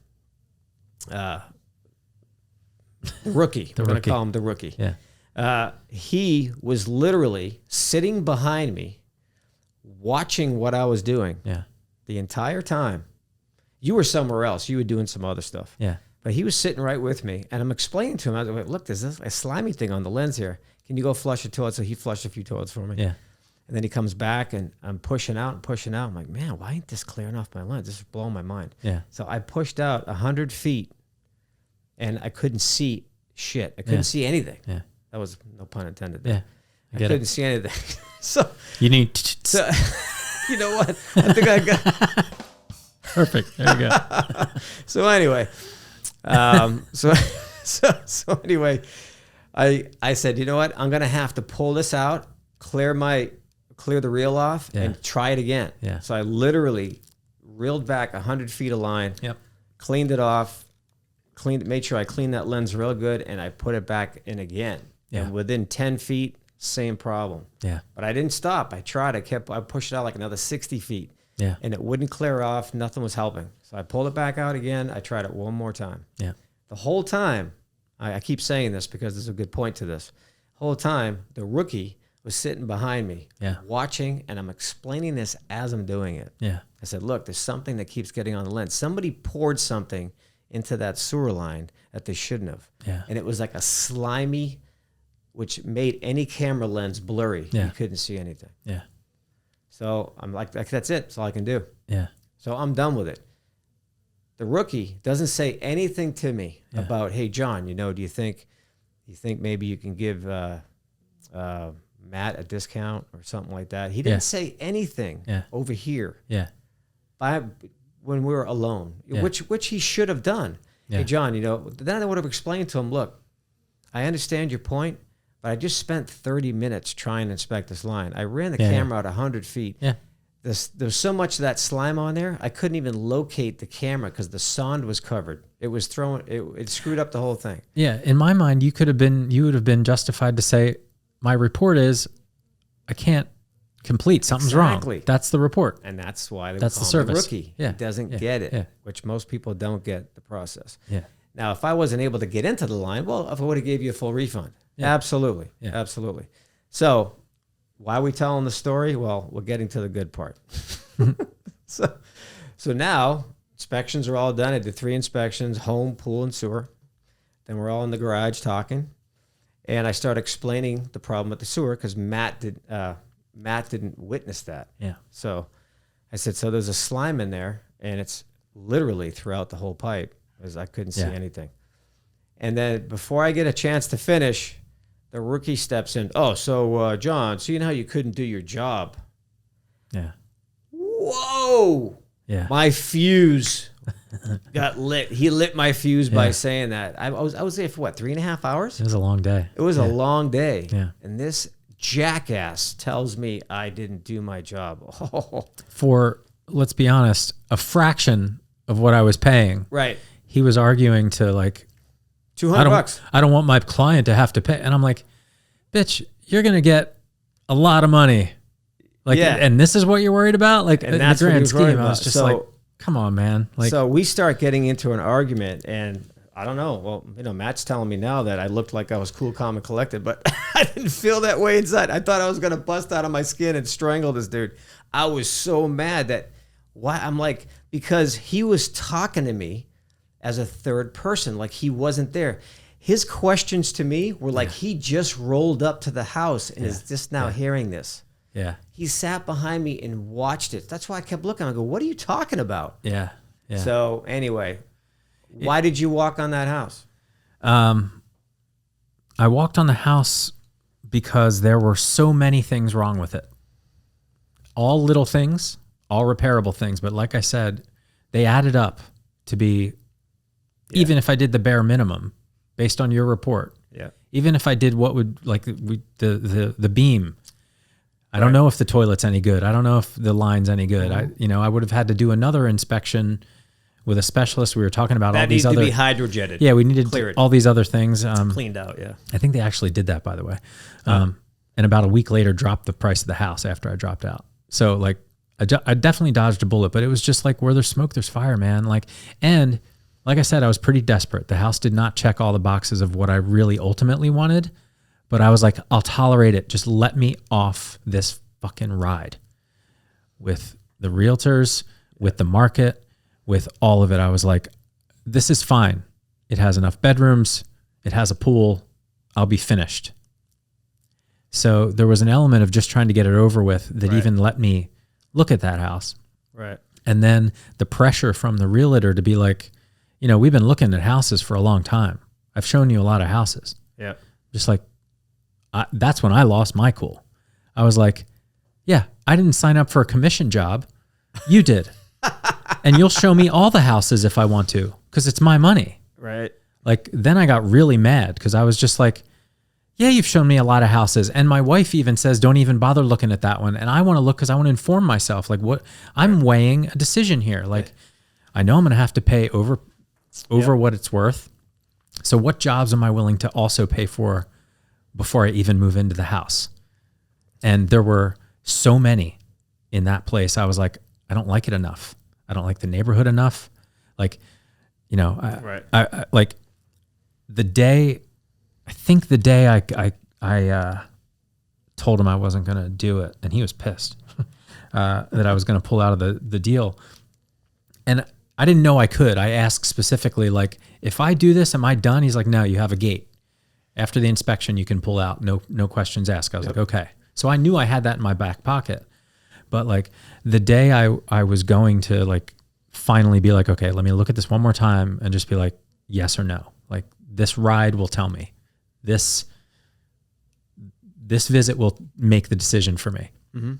rookie. We're going to call him the rookie. Yeah. He was literally sitting behind me, watching what I was doing. Yeah. The entire time. You were somewhere else. You were doing some other stuff. Yeah. But he was sitting right with me, and I'm explaining to him. I was like, look, there's a slimy thing on the lens here. Can you go flush a toilet? So he flushed a few toilets for me. Yeah. And then he comes back, and I'm pushing out. I'm like, man, why ain't this clearing off my lens? This is blowing my mind. Yeah. So I pushed out 100 feet, and I couldn't see shit. I couldn't see anything. Yeah. That was no pun intended. Yeah. I couldn't see anything. So you need. You know what? I think I got perfect. There you go. So anyway, so anyway, I said, you know what? I'm gonna have to pull this out, clear the reel off, and try it again. Yeah. So I literally reeled back 100 feet of line, cleaned it off, made sure I cleaned that lens real good, and I put it back in again. Yeah. And within 10 feet, same problem. Yeah. But I didn't stop. I tried. I pushed it out like another 60 feet. Yeah. And it wouldn't clear off. Nothing was helping. So I pulled it back out again. I tried it one more time. Yeah. The whole time, I keep saying this because there's a good point to this. The whole time, the rookie was sitting behind me, watching, and I'm explaining this as I'm doing it. Yeah. I said, look, there's something that keeps getting on the lens. Somebody poured something into that sewer line that they shouldn't have. Yeah. And it was like a slimy, which made any camera lens blurry. Yeah. You couldn't see anything. Yeah. So I'm like, that's it. That's all I can do. Yeah. So I'm done with it. The rookie doesn't say anything to me about, hey, John, do you think maybe you can give Matt a discount or something like that? He didn't say anything over here. Yeah. When we were alone, which he should have done. Yeah. Hey, John, then I would have explained to him, look, I understand your point, but I just spent 30 minutes trying to inspect this line. I ran the camera out 100 feet. Yeah. There's so much of that slime on there, I couldn't even locate the camera because the sonde was covered. It was it screwed up the whole thing. Yeah. In my mind, you would have been justified to say, my report is I can't complete. Something's wrong. That's the report. And that's why that's the service. The rookie. Yeah. He doesn't get it, which most people don't get the process. Yeah. Now, if I wasn't able to get into the line, well, if I would have gave you a full refund. Yeah. Absolutely. Yeah. Absolutely. So why are we telling the story? Well, we're getting to the good part. So now inspections are all done. I did 3 inspections, home, pool, and sewer. Then we're all in the garage talking. And I started explaining the problem with the sewer because Matt didn't witness that. Yeah. So I said, so there's a slime in there, and it's literally throughout the whole pipe, because I couldn't see anything. And then before I get a chance to finish, the rookie steps in. Oh, so John, seeing how you couldn't do your job. Yeah. Whoa. Yeah. My fuse got lit. He lit my fuse by saying that. I was there for what, 3.5 hours? It was a long day. It was a long day. Yeah. And this jackass tells me I didn't do my job. Oh. For, let's be honest, a fraction of what I was paying. Right. He was arguing to like $200. I don't want my client to have to pay. And I'm like, bitch, you're going to get a lot of money. Like, and this is what you're worried about? Like, and in that's the grand scheme, I was about. just So, like, come on, man. Like, so we start getting into an argument, and I don't know. Well, Matt's telling me now that I looked like I was cool, calm, and collected, but I didn't feel that way inside. I thought I was going to bust out of my skin and strangle this dude. I was so mad that I'm like, because he was talking to me as a third person, like he wasn't there. His questions to me were like he just rolled up to the house and is just now hearing this. yeah. He sat behind me and watched it. That's why I kept looking. I go, what are you talking about? Yeah. Yeah. So anyway, why did you walk on that house? I walked on the house because there were so many things wrong with it. All little things, all repairable things. But like I said, they added up to be, even if I did the bare minimum based on your report, even if I did what would like the beam, I don't know if the toilet's any good. I don't know if the line's any good. I would have had to do another inspection with a specialist. We were talking about all these other. That needs to be hydrojetted. Yeah, we needed all these other things. Cleaned out, I think they actually did that, by the way. And about a week later, dropped the price of the house after I dropped out. So like, I definitely dodged a bullet, but it was just like where there's smoke, there's fire, man. Like, and like I said, I was pretty desperate. The house did not check all the boxes of what I really ultimately wanted. But I was like, I'll tolerate it. Just let me off this fucking ride with the realtors, with the market, with all of it. I was like, this is fine. It has enough bedrooms. It has a pool. I'll be finished. So there was an element of just trying to get it over with that even let me look at that house. Right. And then the pressure from the realtor to be like, we've been looking at houses for a long time. I've shown you a lot of houses. Yeah. Just like, that's when I lost my cool. I was like, yeah, I didn't sign up for a commission job. You did. And you'll show me all the houses if I want to, because it's my money. Right. Like, then I got really mad because I was just like, yeah, you've shown me a lot of houses. And my wife even says, don't even bother looking at that one. And I want to look because I want to inform myself. Like, what I'm weighing a decision here. Like, I know I'm going to have to pay over what it's worth. So what jobs am I willing to also pay for before I even move into the house? And there were so many in that place. I was like, I don't like it enough. I don't like the neighborhood enough. Like, I like the day, I think the day I told him I wasn't going to do it, and he was pissed that I was going to pull out of the deal. And I didn't know I could. I asked specifically, like, if I do this, am I done? He's like, no, you have a gate. After the inspection, you can pull out. No questions asked. I was like, okay. So I knew I had that in my back pocket. But like the day I was going to like finally be like, okay, let me look at this one more time and just be like, yes or no. Like, this ride will tell me. This visit will make the decision for me. Mm-hmm.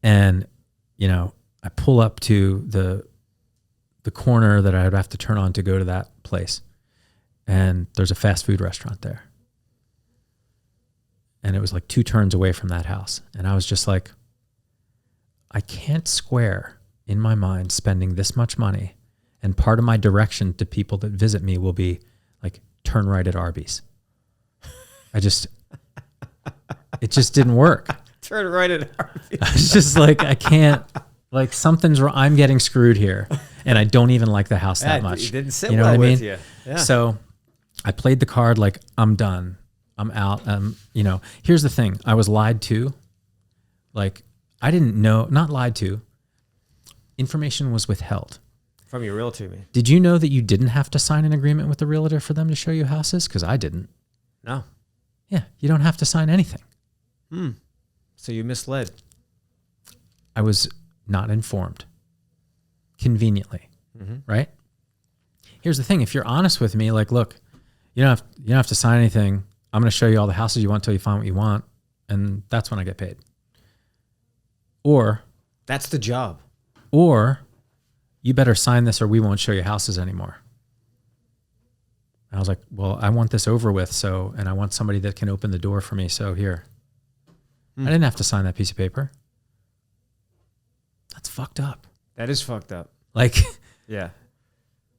And, I pull up to the corner that I would have to turn on to go to that place. And there's a fast food restaurant there. And it was like 2 turns away from that house. And I was just like, I can't square in my mind spending this much money. And part of my direction to people that visit me will be like, turn right at Arby's. It just didn't work. Turn right at Arby's. I was just like, I can't, like, something's wrong. I'm getting screwed here. And I don't even like the house that much. It didn't sit you know well what I mean? with you. Yeah. So I played the card like, I'm done. I'm out. Here's the thing. I was lied to. Like, I didn't know, not lied to. Information was withheld. From your realtor, man. Did you know that you didn't have to sign an agreement with the realtor for them to show you houses? Because I didn't. No. Yeah, you don't have to sign anything. So you misled. I was not informed. Conveniently, right? Here's the thing: if you're honest with me, like, look, you don't have to sign anything. I'm going to show you all the houses you want till you find what you want, and that's when I get paid. Or that's the job. Or you better sign this, or we won't show you houses anymore. I was like, well, I want this over with, and I want somebody that can open the door for me. So here, I didn't have to sign that piece of paper. That's fucked up. That is fucked up. Like, yeah,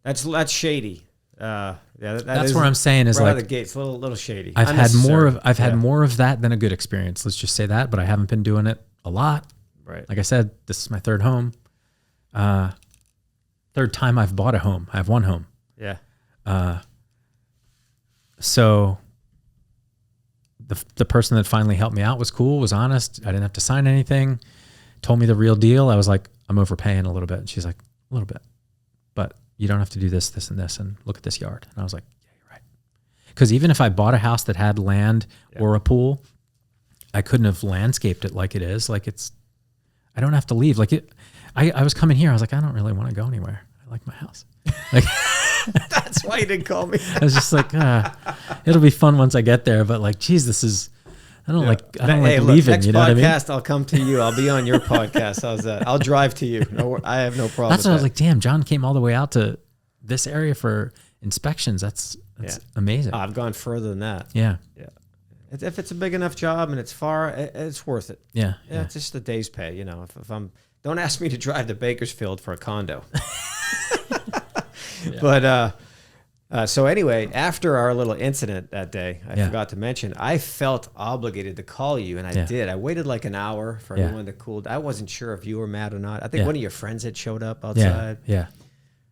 that's shady. That's where I'm saying is right like out of the gates, a little shady. I've had more of that than a good experience. Let's just say that, but I haven't been doing it a lot. Right. Like I said, this is my third home. Third time I've bought a home. I have one home. Yeah. So the person that finally helped me out was cool, was honest. I didn't have to sign anything. Told me the real deal. I was like, I'm overpaying a little bit. And she's like, a little bit. But you don't have to do this, this, and this, and look at this yard. And I was like, yeah, you're right. Because even if I bought a house that had land or a pool, I couldn't have landscaped it like it is. Like I don't have to leave. Like I was coming here. I was like, I don't really want to go anywhere. I like my house. Like that's why you didn't call me. I was just like, it'll be fun once I get there. But like, geez, I don't like leaving. Next you know what I mean? Podcast, I'll come to you. I'll be on your podcast. How's that? I'll drive to you. No, I have no problem. That's what I was like. Damn, John came all the way out to this area for inspections. That's amazing. I've gone further than that. Yeah. Yeah. If it's a big enough job and it's far, it's worth it. Yeah. It's just a day's pay. You know, if I'm, don't ask me to drive to Bakersfield for a condo. But so anyway, after our little incident that day, I forgot to mention, I felt obligated to call you, and I did. I waited like an hour for everyone to cool. I wasn't sure if you were mad or not. I think one of your friends had showed up outside. Yeah.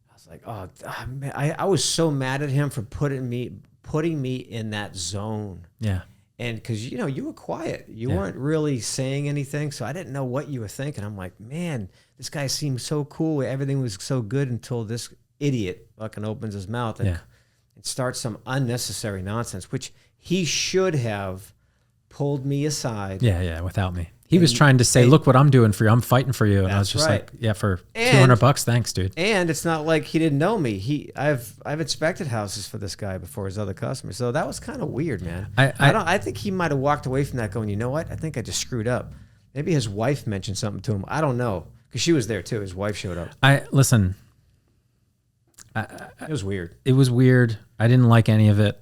I was like, oh, man, I was so mad at him for putting me in that zone. Yeah. And because, you were quiet. You weren't really saying anything, so I didn't know what you were thinking. I'm like, man, this guy seemed so cool. Everything was so good until this idiot fucking opens his mouth and starts some unnecessary nonsense, which he should have pulled me aside. Yeah, without me. He was trying to say, look what I'm doing for you. I'm fighting for you. And I was just like, for $200, thanks, dude. And it's not like he didn't know me. I've inspected houses for this guy before his other customers. So that was kind of weird, man. I think he might have walked away from that going, you know what? I think I just screwed up. Maybe his wife mentioned something to him. I don't know. Because she was there too. His wife showed up. Listen. It was weird. It was weird. I didn't like any of it.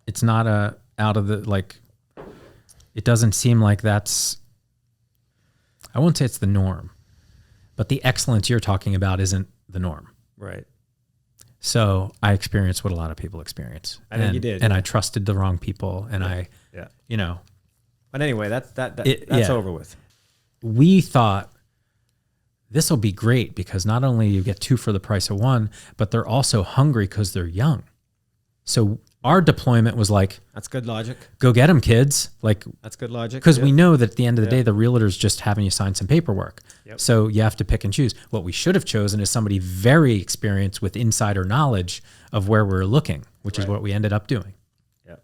It's not out of the, like, it doesn't seem like that's, I won't say it's the norm, but the excellence you're talking about isn't the norm. Right. So I experienced what a lot of people experience. I think you did. And I trusted the wrong people. And But anyway, that's over with. We thought, this will be great because not only you get two for the price of one, but they're also hungry because they're young. So our deployment was like, that's good logic. Go get them, kids. Like, that's good logic. Because we know that at the end of the day, the realtor's just having you sign some paperwork. Yep. So you have to pick and choose. What we should have chosen is somebody very experienced with insider knowledge of where we're looking, which is what we ended up doing. Yep.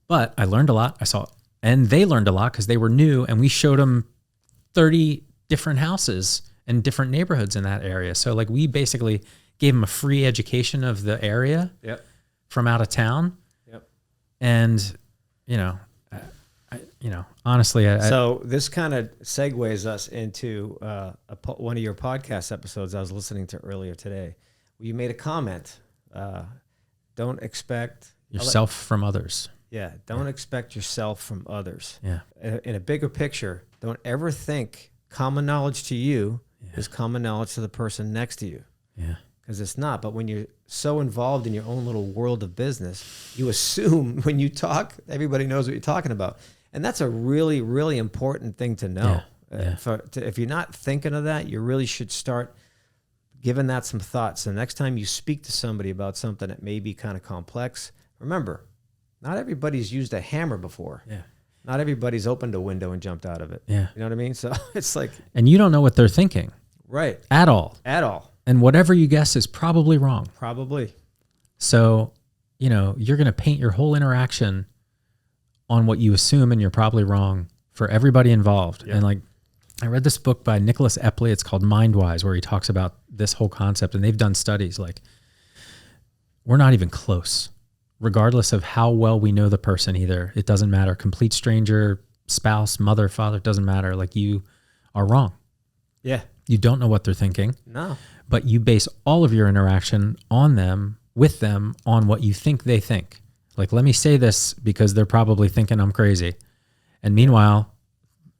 But I learned a lot. And they learned a lot because they were new, and we showed them 30 different houses and different neighborhoods in that area. So like we basically gave them a free education of the area from out of town. Yep. And, honestly, so this kind of segues us into one of your podcast episodes I was listening to earlier today. You made a comment. Don't expect yourself from others. Yeah. Don't expect yourself from others. Yeah. In a bigger picture, don't ever think common knowledge to you is common knowledge to the person next to you. Yeah. Because it's not. But when you're so involved in your own little world of business, you assume when you talk, everybody knows what you're talking about. And that's a really, really important thing to know. If you're not thinking of that, you really should start giving that some thought. So next time you speak to somebody about something that may be kind of complex, remember, not everybody's used a hammer before. Yeah. Not everybody's opened a window and jumped out of it. Yeah. You know what I mean? So it's like... And you don't know what they're thinking. Right. At all. At all. And whatever you guess is probably wrong. Probably. So, you're going to paint your whole interaction on what you assume, and you're probably wrong for everybody involved. Yeah. And like, I read this book by Nicholas Epley. It's called Mindwise, where he talks about this whole concept, and they've done studies like we're not even close, regardless of how well we know the person either. It doesn't matter. Complete stranger, spouse, mother, father, it doesn't matter. Like, you are wrong. Yeah. You don't know what they're thinking. No. But you base all of your interaction on them, with them, on what you think they think. Like, let me say this because they're probably thinking I'm crazy. And meanwhile,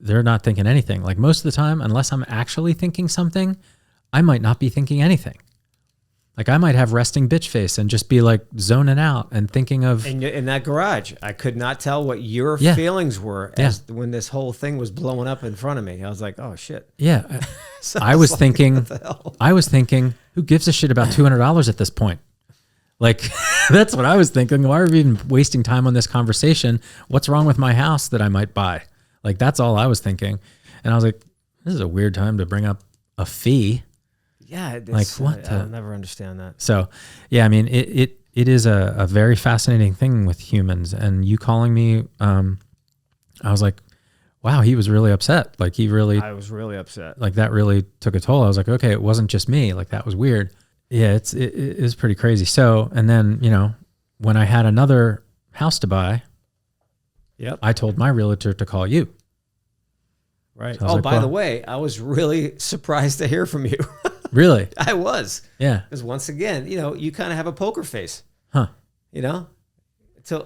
they're not thinking anything. Like, most of the time, unless I'm actually thinking something, I might not be thinking anything. Like, I might have resting bitch face and just be like zoning out and thinking of. And in that garage, I could not tell what your feelings were as when this whole thing was blowing up in front of me. I was like, oh shit. Yeah. So I was like, thinking, what the hell? who gives a shit about $200 at this point? Like, that's what I was thinking. Why are we even wasting time on this conversation? What's wrong with my house that I might buy? Like, that's all I was thinking. And I was like, this is a weird time to bring up a fee. Yeah. Like, what? I'll never understand that. So, yeah, I mean, it is a very fascinating thing with humans. And you calling me, I was like, wow, he was really upset. Like, I was really upset. Like, that really took a toll. I was like, okay, it wasn't just me. Like, that was weird. Yeah, it is pretty crazy. So, and then, you know, when I had another house to buy, yep, I told my realtor to call you. Right. So by the way, I was really surprised to hear from you. Really? I was. Yeah. Because once again, you know, you kind of have a poker face. Huh. You know?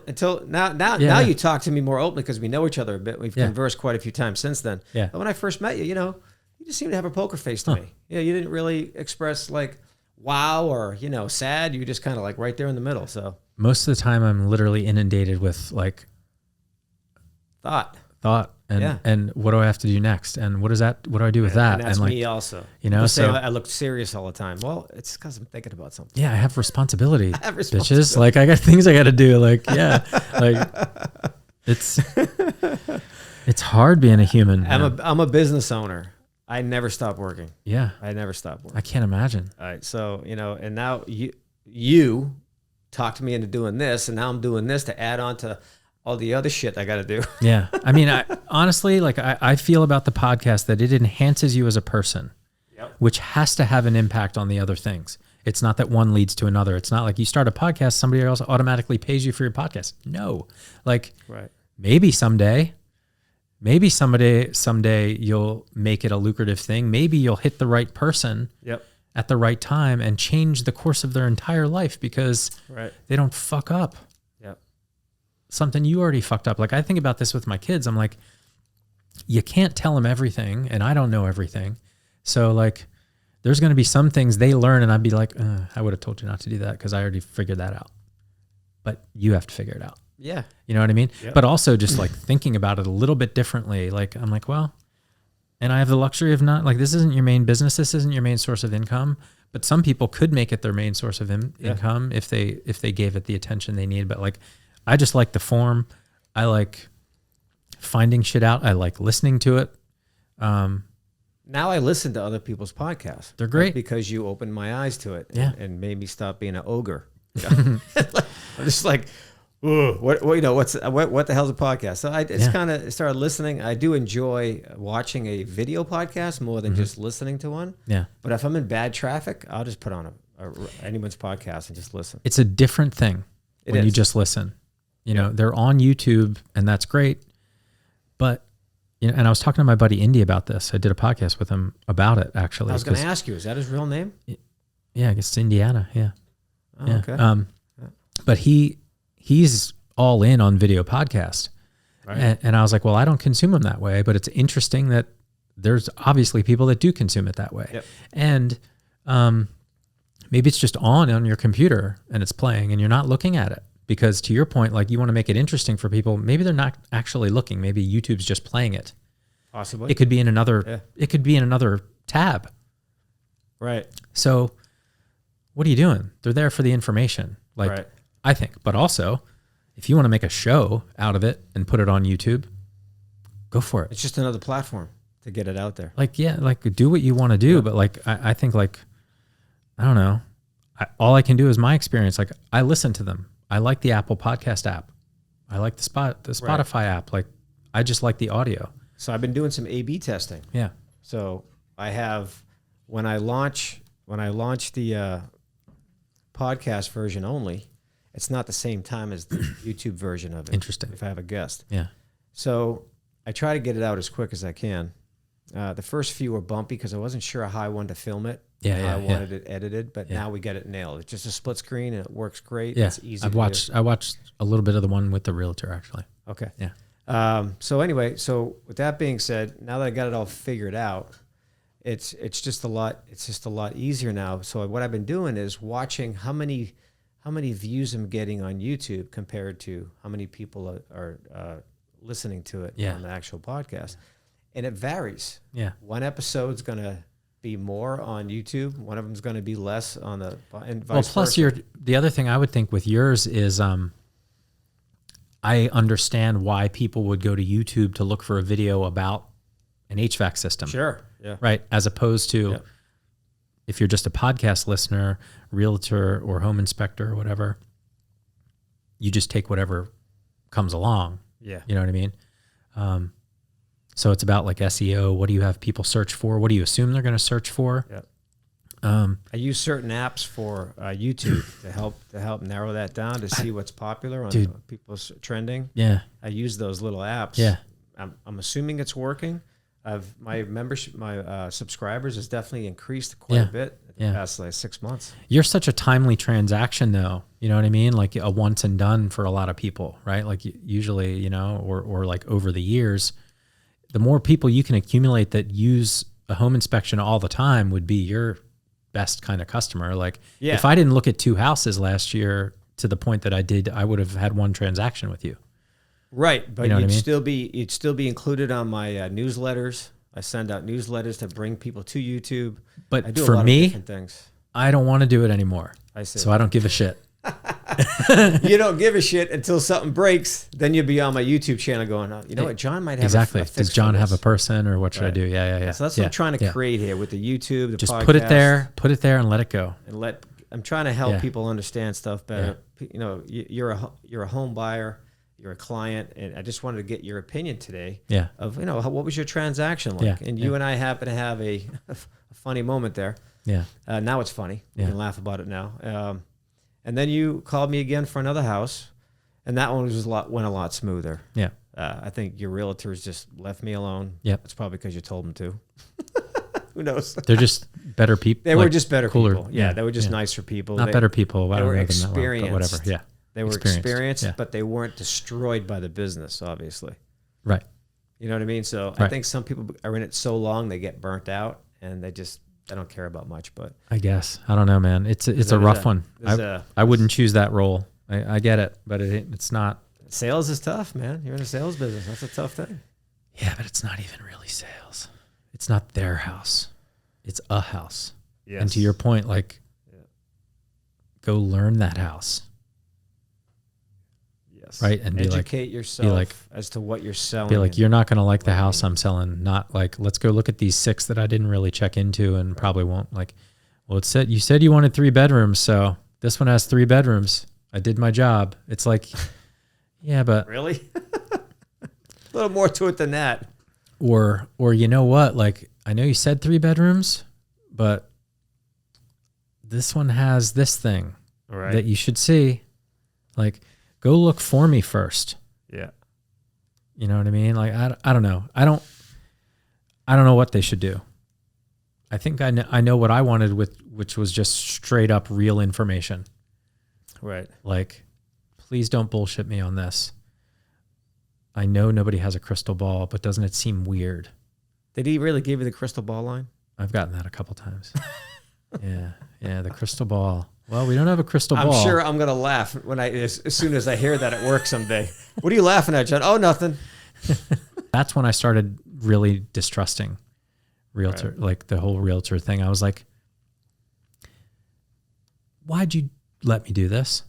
Until now you talk to me more openly because we know each other a bit. We've conversed quite a few times since then. Yeah. But when I first met you, you know, you just seemed to have a poker face to me. Yeah, you didn't really express like wow or, you know, sad. You just kind of like right there in the middle. So most of the time I'm literally inundated with like thought and what do I have to do next? And what do I do with that? And that's like, me also. You know, so I look serious all the time. Well, it's because I'm thinking about something. Yeah, I have responsibility. Responsibility. Bitches. Like, I got things I got to do. Like, yeah, like it's hard being a human. I'm a business owner. I never stop working. Yeah, I never stop working. I can't imagine. All right, so you know, and now you talked me into doing this, and now I'm doing this to add on to all the other shit I got to do. Yeah. I mean, honestly, like I feel about the podcast that it enhances you as a person, which has to have an impact on the other things. It's not that one leads to another. It's not like you start a podcast, somebody else automatically pays you for your podcast. No, like maybe someday you'll make it a lucrative thing. Maybe you'll hit the right person at the right time and change the course of their entire life because they don't fuck up. Something you already fucked up. Like, I think about this with my kids. I'm like, you can't tell them everything, and I don't know everything. So like, there's going to be some things they learn, and I'd be like, I would have told you not to do that because I already figured that out. But you have to figure it out. Yeah. You know what I mean? Yep. But also just like thinking about it a little bit differently. Like, I'm like, well, and I have the luxury of not, like, this isn't your main business. This isn't your main source of income. But some people could make it their main source of income if they gave it the attention they need. But like, I just like the form. I like finding shit out. I like listening to it. Now I listen to other people's podcasts. They're great. Because you opened my eyes to it and made me stop being an ogre. I'm just like, what the hell's a podcast? So I just kind of started listening. I do enjoy watching a video podcast more than just listening to one. Yeah. But if I'm in bad traffic, I'll just put on anyone's podcast and just listen. It's a different thing when you just listen. You know, they're on YouTube and that's great. But, you know, and I was talking to my buddy Indy about this. I did a podcast with him about it, actually. I was going to ask you, is that his real name? Yeah, I guess it's Indiana. Yeah. Oh, yeah. Okay. But he's all in on video podcast. Right. And I was like, well, I don't consume them that way, but it's interesting that there's obviously people that do consume it that way. Yep. And maybe it's just on your computer and it's playing and you're not looking at it. Because to your point, like, you want to make it interesting for people. Maybe they're not actually looking. Maybe YouTube's just playing it. Possibly. It could be in another. It could be in another tab. Right. So, what are you doing? They're there for the information. Like, I think. But also, if you want to make a show out of it and put it on YouTube, go for it. It's just another platform to get it out there. Like, like, do what you want to do. But like, I think, like, I don't know. All I can do is my experience. Like, I listen to them. I like the Apple Podcast app. I like the Spotify app. Like, I just like the audio. So I've been doing some A/B testing. Yeah. So I have, when I launch the podcast version only, it's not the same time as the YouTube version of it. Interesting. If I have a guest. Yeah. So I try to get it out as quick as I can. The first few were bumpy because I wasn't sure how I wanted to film it. Yeah, how I wanted it edited, but now we get it nailed. It's just a split screen and it works great. Yeah. It's easy. I watched a little bit of the one with the realtor actually. Okay. Yeah. So anyway, so with that being said, now that I got it all figured out, it's just a lot easier now. So what I've been doing is watching how many views I'm getting on YouTube compared to how many people are listening to it on the actual podcast. And it varies. Yeah. One episode's going to be more on YouTube. One of them's going to be less on the, and vice well, plus versa. the other thing I would think with yours is, I understand why people would go to YouTube to look for a video about an HVAC system. Sure. Yeah. Right. As opposed to if you're just a podcast listener, realtor or home inspector or whatever, you just take whatever comes along. Yeah. You know what I mean? So it's about like SEO. What do you have people search for? What do you assume they're going to search for? Yeah. I use certain apps for YouTube to help narrow that down to see what's popular on people's trending. Yeah. I use those little apps. Yeah. I'm assuming it's working. My membership, my subscribers has definitely increased quite a bit in the past like 6 months. You're such a timely transaction though. You know what I mean? Like a once and done for a lot of people, right? Like usually, you know, or like over the years, the more people you can accumulate that use a home inspection all the time would be your best kind of customer. Like if I didn't look at 2 houses last year to the point that I did, I would have had 1 transaction with you. Right, but you know you'd still be included on my newsletters. I send out newsletters to bring people to YouTube. But I do for a lot me, of different things. I don't want to do it anymore. I see. So I don't give a shit. You don't give a shit until something breaks. Then you'll be on my YouTube channel going, oh, you know what, John might have exactly. a fix Does John for have this. a person or what should I do? Yeah. So that's what I'm trying to create here with the YouTube, the Just podcast. put it there and let it go. And I'm trying to help people understand stuff better. Yeah. You know, you're a home buyer, you're a client, and I just wanted to get your opinion today. Yeah. Of what was your transaction like? Yeah. And you and I happen to have a funny moment there. Yeah. Now it's funny. We can laugh about it now. And then you called me again for another house, and that one went a lot smoother. Yeah. I think your realtors just left me alone. Yeah. That's probably because you told them to. Who knows? They're just better people. They were just better cooler people. Yeah, they were just nicer people. Not better people. They were experienced. Well, whatever. Yeah. They were experienced, but they weren't destroyed by the business, obviously. Right. You know what I mean? So I think some people are in it so long they get burnt out, and they don't care about much. But I guess I don't know, man. It's a rough one. I wouldn't choose that role. I get it, but it's not. Sales is tough, man. You're in the sales business. That's a tough thing. Yeah, but it's not even really sales. It's not their house. It's a house. Yes. And to your point, like, go learn that house. Yes. Right. And educate yourself as to what you're selling. Be like, you're not going to like the house I'm selling. Not like, let's go look at these 6 that I didn't really check into and probably won't. Like, well, you said you wanted 3 bedrooms. So this one has 3 bedrooms. I did my job. It's like, yeah, but really a little more to it than that. Or you know what? Like, I know you said 3 bedrooms, but this one has this thing that you should see. Like, go look for me first. Yeah. You know what I mean? Like, I don't know. I don't know what they should do. I think I know what I wanted which was just straight up real information. Right. Like, please don't bullshit me on this. I know nobody has a crystal ball, but doesn't it seem weird? Did he really give you the crystal ball line? I've gotten that a couple times. Yeah, the crystal ball. Well, we don't have a crystal ball. I'm sure I'm going to laugh when as soon as I hear that at work someday. What are you laughing at, John? Oh, nothing. That's when I started really distrusting realtor, like the whole realtor thing. I was like, why'd you let me do this?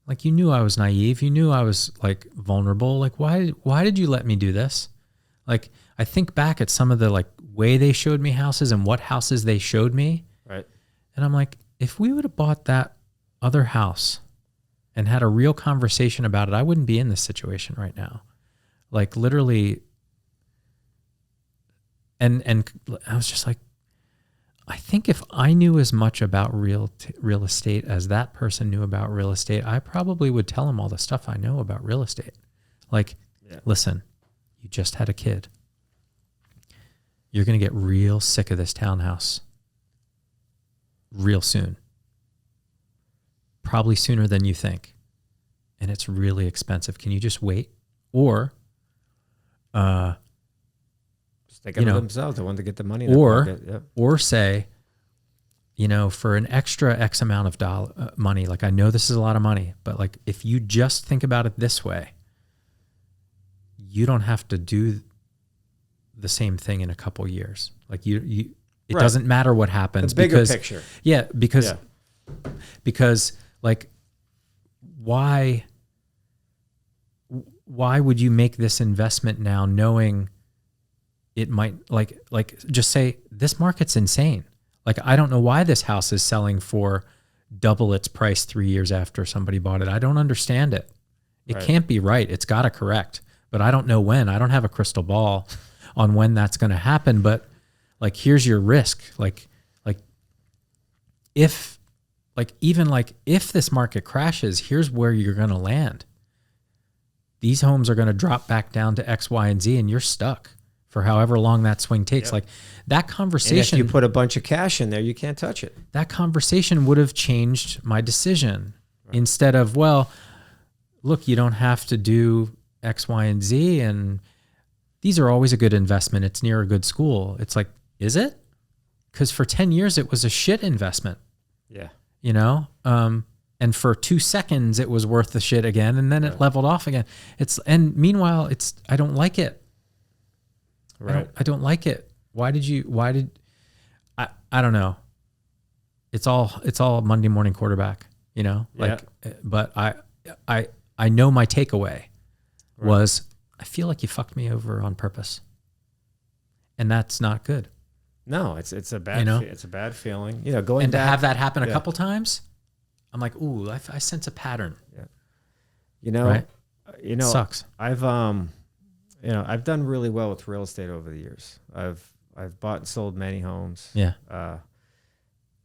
Like, you knew I was naive. You knew I was like vulnerable. Like, why did you let me do this? Like, I think back at some of the like way they showed me houses and what houses they showed me. Right. And I'm like, if we would have bought that other house and had a real conversation about it, I wouldn't be in this situation right now. Like literally. And I was just like, I think if I knew as much about real estate as that person knew about real estate, I probably would tell him all the stuff I know about real estate. Like, listen, you just had a kid. You're going to get real sick of this townhouse real soon. Probably sooner than you think. And it's really expensive. Can you just wait? Or, they got themselves. They want to get the money in their pocket. Yep. Or say, for an extra X amount of money, like I know this is a lot of money, but like if you just think about it this way, you don't have to do the same thing in a couple years. Like it doesn't matter what happens. The bigger picture. Yeah, because like why would you make this investment now knowing it might like just say this market's insane. Like, I don't know why this house is selling for double its price 3 years after somebody bought it. I don't understand it. It can't be right. It's got to correct, but I don't know when. I don't have a crystal ball on when that's going to happen. But like, here's your risk. If this market crashes, here's where you're going to land. These homes are going to drop back down to X, Y, and Z, and you're stuck for however long that swing takes. Yep. Like that conversation. And if you put a bunch of cash in there, you can't touch it. That conversation would have changed my decision. Instead of, well, look, you don't have to do X, Y, and Z, and these are always a good investment. It's near a good school. It's like, is it? Because for 10 years, it was a shit investment. Yeah. And for 2 seconds, it was worth the shit again, and then it leveled off again. Meanwhile, I don't like it. Right. I don't like it. I don't know. It's all Monday morning quarterback, but I know my takeaway was, I feel like you fucked me over on purpose. And that's not good. No, it's a bad, it's a bad feeling, going and back, to have that happen a couple times, I'm like, ooh, I sense a pattern. Yeah. Right? It sucks. I've done really well with real estate over the years. I've bought and sold many homes. Yeah.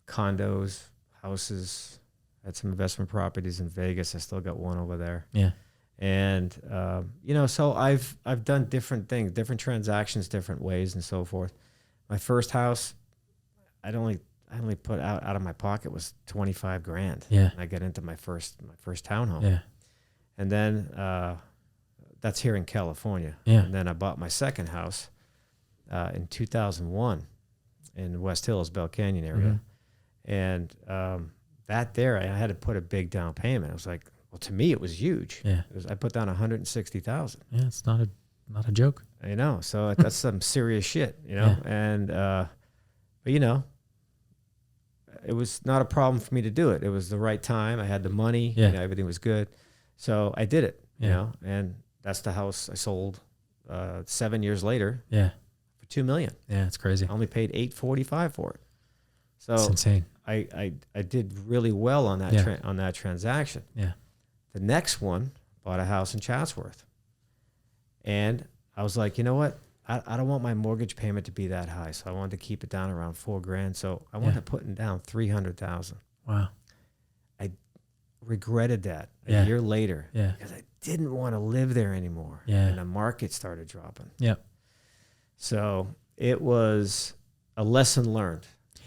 Condos, houses, had some investment properties in Vegas. I still got one over there. Yeah. And, so I've done different things, different transactions, different ways and so forth. My first house, I only put out of my pocket was $25,000. Yeah. And I got into my first townhome. Yeah. And then, that's here in California. Yeah. And then I bought my second house in 2001 in West Hills, Bell Canyon area. Mm-hmm. And that there, I had to put a big down payment. I was like, well, to me, it was huge. Yeah. I put down $160,000. Yeah, it's not a joke. So that's some serious shit, Yeah. And, but it was not a problem for me to do it. It was the right time. I had the money. Yeah. Everything was good. So I did it, Yeah. and that's the house I sold 7 years later. Yeah. For $2 million. Yeah, it's crazy. I only paid $845 for it. So it's insane. I did really well on that on that transaction. Yeah. The next one, bought a house in Chatsworth, and I was like, you know what? I don't want my mortgage payment to be that high, so I wanted to keep it down around $4,000. So I wanted to put down $300,000. Wow. I regretted that a year later. Yeah. Because I didn't want to live there anymore. Yeah. And the market started dropping. Yeah. So it was a lesson learned.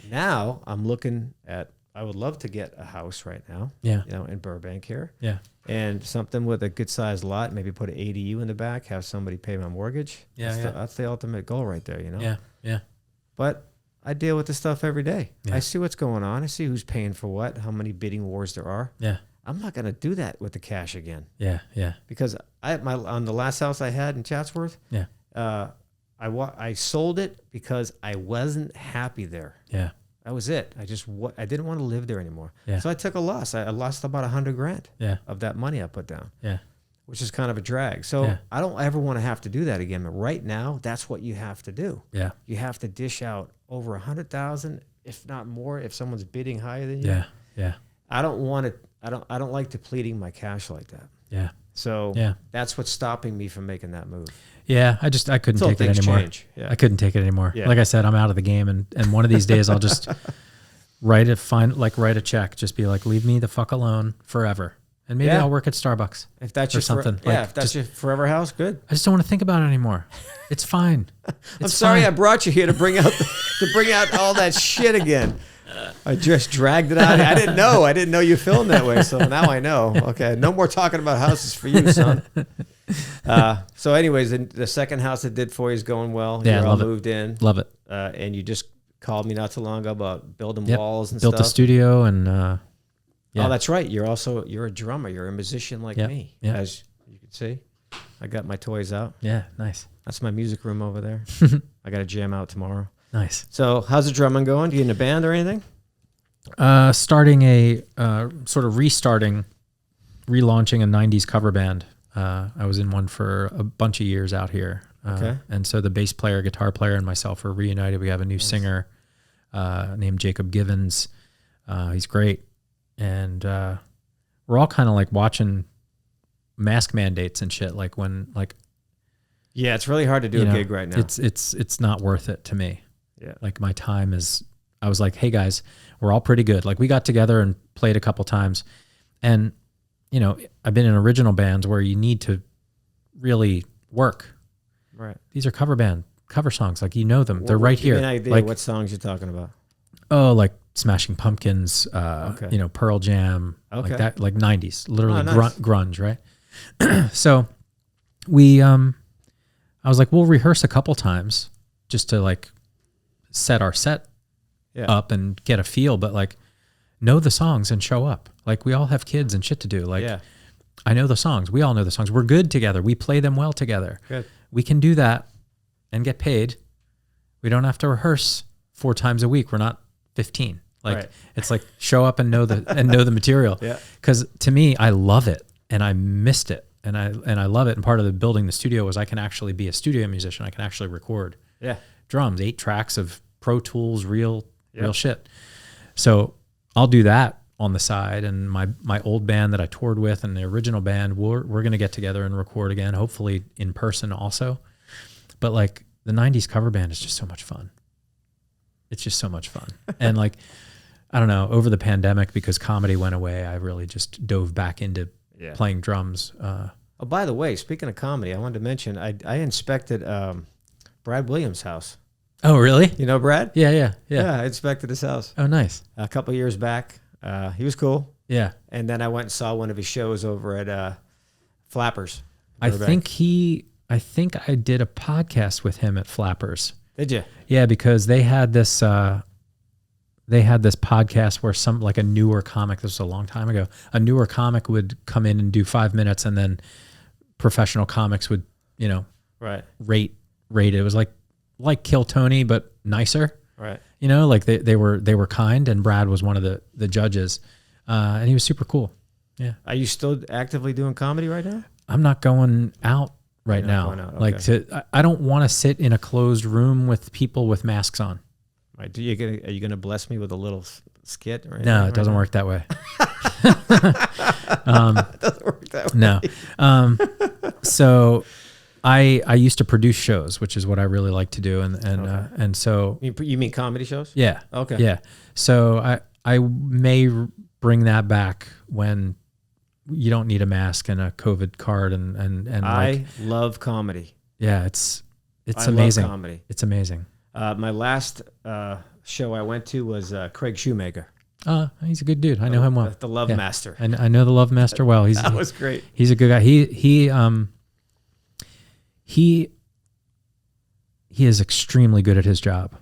Now I'm looking at, I would love to get a house right now. Yeah. In Burbank here. Yeah. And something with a good sized lot, maybe put an ADU in the back, have somebody pay my mortgage. Yeah. That's the ultimate goal right there, Yeah. Yeah. But I deal with this stuff every day. Yeah. I see what's going on. I see who's paying for what, how many bidding wars there are. Yeah. I'm not going to do that with the cash again. Yeah. Yeah. Because on the last house I had in Chatsworth, Yeah. I sold it because I wasn't happy there. Yeah. That was it. I didn't want to live there anymore. Yeah. So I took a loss. I lost about $100,000 Yeah. of that money I put down. Yeah. Which is kind of a drag. So I don't ever want to have to do that again. But right now, that's what you have to do. Yeah. You have to dish out over $100,000, if not more, if someone's bidding higher than you. Yeah. Yeah. I don't want it. I don't like depleting my cash like that. Yeah. So Yeah. that's what's stopping me from making that move. Yeah. I couldn't Until take it things anymore. change. Yeah. I couldn't take it anymore. Yeah. Like I said, I'm out of the game, and one of these days I'll just write a check, just be like, leave me the fuck alone forever. And maybe I'll work at Starbucks. If that's or your something. if that's your forever house, good. I just don't want to think about it anymore. It's fine. I'm sorry I brought you here to bring out all that shit again. I just dragged it out. I didn't know you filmed that way. So now I know. Okay, no more talking about houses for you, son. So, anyways, the second house I did for you is going well. Yeah, You're all moved in. Love it. And you just called me not too long ago about building walls and Built stuff. a studio and. Oh, that's right. You're a drummer. You're a musician like me. Yeah. As you can see, I got my toys out. Yeah, nice. That's my music room over there. I got to jam out tomorrow. Nice. So how's the drumming going? Do you in a band or anything? Starting a sort of relaunching a 90s cover band. I was in one for a bunch of years out here. Okay. And so the bass player, guitar player, and myself are reunited. We have a new singer named Jacob Givens. He's great. And we're all kind of like watching mask mandates and shit. Like Yeah, it's really hard to do a gig right now. It's not worth it to me. Yeah. Like my time is, I was like, hey guys, we're all pretty good. Like we got together and played a couple times. And, I've been in original bands where you need to really work. Right. These are cover songs. Like, them. They're right here. Give me an idea like, what songs you're talking about. Oh, like Smashing Pumpkins, Okay. Pearl Jam, Okay. like that, like 90s, literally nice. grunge, right? So I was like, we'll rehearse a couple times just to like set our set up and get a feel, but like know the songs and show up. Like we all have kids and shit to do. Like I know the songs. We all know the songs. We're good together. We play them well together. Good. We can do that and get paid. We don't have to rehearse 4 times a week. We're not 15. Like it's like show up and know the material. Yeah. Cause to me, I love it and I missed it and I love it. And part of the building the studio was I can actually be a studio musician. I can actually record drums, 8 tracks of Pro Tools, real shit. So I'll do that on the side. And my old band that I toured with and the original band, we're going to get together and record again, hopefully in person also. But like the 90s cover band is just so much fun. It's just so much fun. And like, I don't know, over the pandemic, because comedy went away, I really just dove back into playing drums. Oh, by the way, speaking of comedy, I wanted to mention, I inspected Brad Williams' house. Oh, really? You know Brad? Yeah. Yeah, I inspected his house. Oh, nice. A couple of years back. He was cool. Yeah. And then I went and saw one of his shows over at Flappers. I think I did a podcast with him at Flappers. Did you? Yeah, because they had this podcast where a newer comic, this was a long time ago, a newer comic would come in and do 5 minutes and then professional comics would, rate it. It was like Kill Tony, but nicer. Right. Like they were kind, and Brad was one of the judges. And he was super cool. Yeah. Are you still actively doing comedy right now? I'm not going out right now. Okay. I don't want to sit in a closed room with people with masks on. Right. Are you gonna bless me with a little skit or anything? No, it doesn't work that way. It doesn't work that way. No. So I used to produce shows, which is what I really like to do. And so You mean comedy shows? Yeah. Okay. Yeah. So I may bring that back when you don't need a mask and a COVID card and I love comedy. Yeah, it's I amazing. love comedy. It's amazing. My last show I went to was Craig Shoemaker. He's a good dude. I know him well. The Love Master. And I know the Love Master well. That was great. He's a good guy. He is extremely good at his job.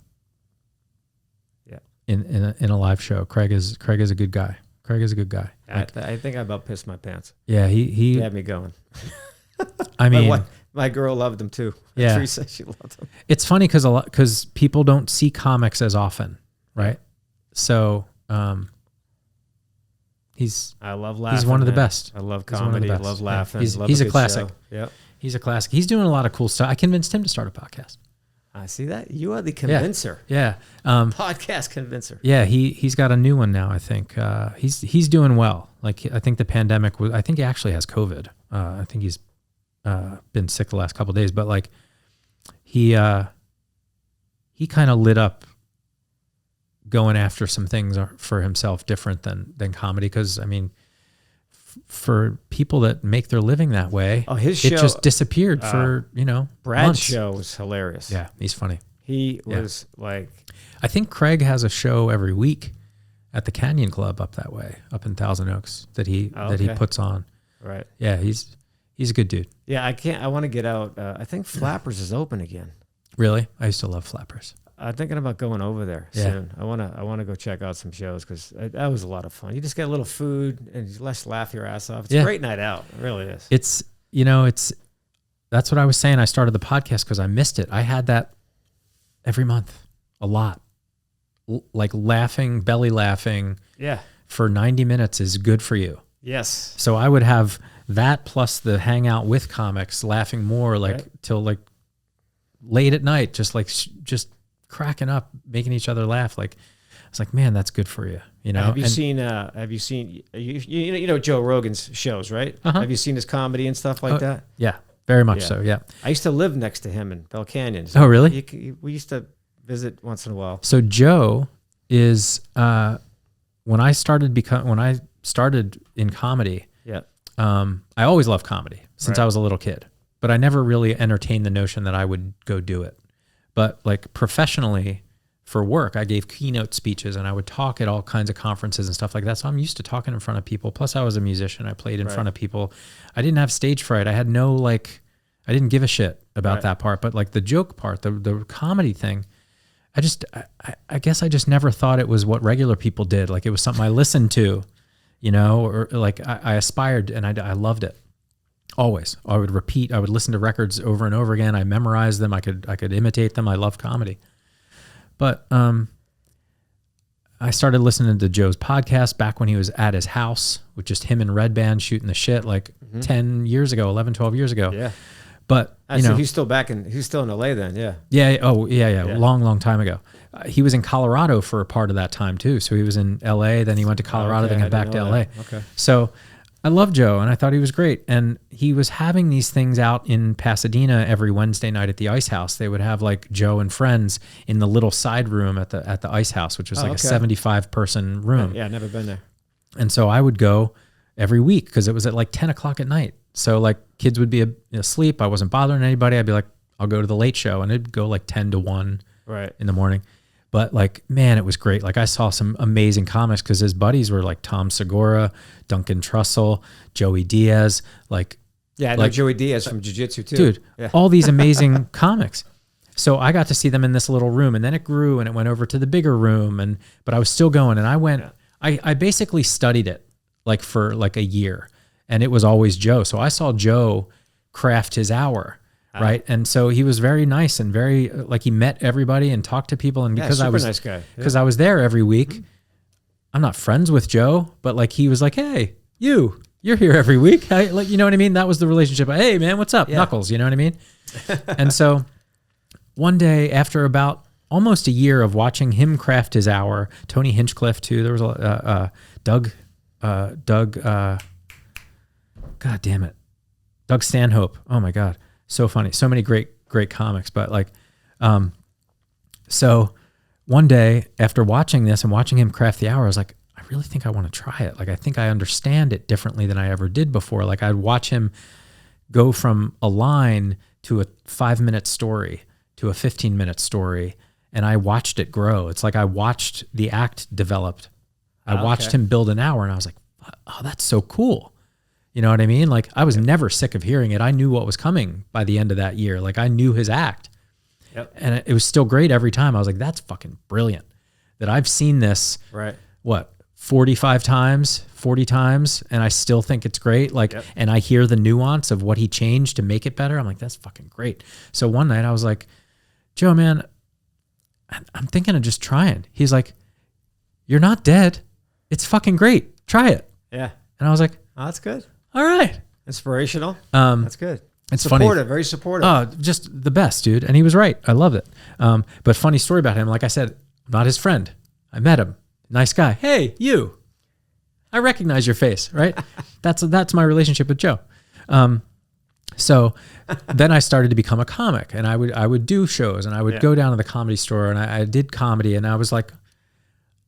Yeah. In a live show, Craig is a good guy. Craig is a good guy. I think I about pissed my pants. Yeah, he had me going. I mean, my girl loved him too. Yeah. Teresa, she loved him. It's funny because people don't see comics as often, right? So I love laughing. He's one of the best. I love comedy. I love laughing. He's a classic. Yep. He's a classic. He's doing a lot of cool stuff. I convinced him to start a podcast. I see that. You are the convincer. Yeah. Podcast convincer. Yeah. He's got a new one now. I think he's doing well. Like I think the pandemic was. I think he actually has COVID. I think he's been sick the last couple of days. But like he kind of lit up going after some things for himself different than comedy. Because I mean, for people that make their living that way, his show, it just disappeared for Brad's months. show was hilarious. Yeah, he's funny. He was like, I think Craig has a show every week at the Canyon Club up that way, up in Thousand Oaks, that he puts on. Right. Yeah, he's a good dude. Yeah, I want to get out. I think Flappers is open again. Really? I used to love Flappers. I'm thinking about going over there soon. I want to go check out some shows because that was a lot of fun. You just get a little food and you just laugh your ass off. It's a great night out. It really is. That's what I was saying. I started the podcast because I missed it. I had that every month, a lot. Like belly laughing. Yeah. For 90 minutes is good for you. Yes. So I would have that plus the hangout with comics, laughing more till like late at night, just cracking up, making each other laugh. Like it's like, man, that's good for you. Have you seen Joe Rogan's shows, right? Have you seen his comedy and stuff like that? Yeah, very much so. Yeah. I used to live next to him in Bell Canyon. So really? We used to visit once in a while. So Joe is when I started in comedy. Yeah. I always loved comedy since I was a little kid, but I never really entertained the notion that I would go do it. But like professionally for work, I gave keynote speeches and I would talk at all kinds of conferences and stuff like that. So I'm used to talking in front of people. Plus I was a musician. I played in front of people. I didn't have stage fright. I had I didn't give a shit about that part, but like the joke part, the comedy thing, I guess I just never thought it was what regular people did. Like it was something I listened to, or like I aspired and I loved it. Always. I would listen to records over and over again. I memorized them. I could imitate them. I love comedy. But I started listening to Joe's podcast back when he was at his house with just him and Red Band shooting the shit 10 years ago, 11, 12 years ago. Yeah. But so he's still he's still in LA then. Yeah. Yeah. Oh yeah. Long time ago. He was in Colorado for a part of that time too. So he was in LA, then he went to Colorado, then got back to LA. Okay. So I love Joe and I thought he was great. And he was having these things out in Pasadena every Wednesday night at the Ice House. They would have like Joe and friends in the little side room at the Ice House, which was a 75 person room. Yeah. Never been there. And so I would go every week because it was at like 10 o'clock at night. So like kids would be asleep. I wasn't bothering anybody. I'd be like, I'll go to the late show, and it'd go like 10 to 1 in the morning. But like, man, it was great. Like I saw some amazing comics because his buddies were like Tom Segura, Duncan Trussell, Joey Diaz. Like, I know Joey Diaz from Jiu-Jitsu too. Dude, all these amazing comics. So I got to see them in this little room, and then it grew and it went over to the bigger room. But I was still going, and I went, I basically studied it like for like a year, and it was always Joe. So I saw Joe craft his hour. Right. And so he was very nice and very like he met everybody and talked to people. And because I was nice guy. Because I was there every week, I'm not friends with Joe, but like he was like, hey, you're here every week. Like, you know what I mean? That was the relationship. Hey man, what's up? Knuckles, you know what I mean? And so one day after about almost a year of watching him craft his hour, Tony Hinchcliffe too, there was Doug, God damn it. Doug Stanhope. Oh my God. So funny. So many great comics. But like, so one day after watching this and watching him craft the hour, I was like, I really think I want to try it. Like, I think I understand it differently than I ever did before. Like I'd watch him go from a line to a 5-minute story to a 15-minute story. And I watched it grow. It's like I watched the act developed. I watched him build an hour and I was like, oh, that's so cool. You know what I mean? Like I was never sick of hearing it. I knew what was coming by the end of that year. Like I knew his act. Yep. And it was still great every time. I was like, that's fucking brilliant that I've seen this, 45 times, 40 times. And I still think it's great. Like, and I hear the nuance of what he changed to make it better. I'm like, that's fucking great. So one night I was like, Joe, man, I'm thinking of just trying. He's like, you're not dead. It's fucking great. Try it. Yeah. And I was like, oh, that's good. All right. Inspirational. That's good. It's supportive, funny. very supportive. Oh, just the best, dude. And he was right. I loved it. But funny story about him. Like I said, I'm not his friend. I met him. Nice guy. Hey, you. I recognize your face, right? That's my relationship with Joe. So then I started to become a comic, and I would do shows, and I would go down to the Comedy Store, and I did comedy, and I was like,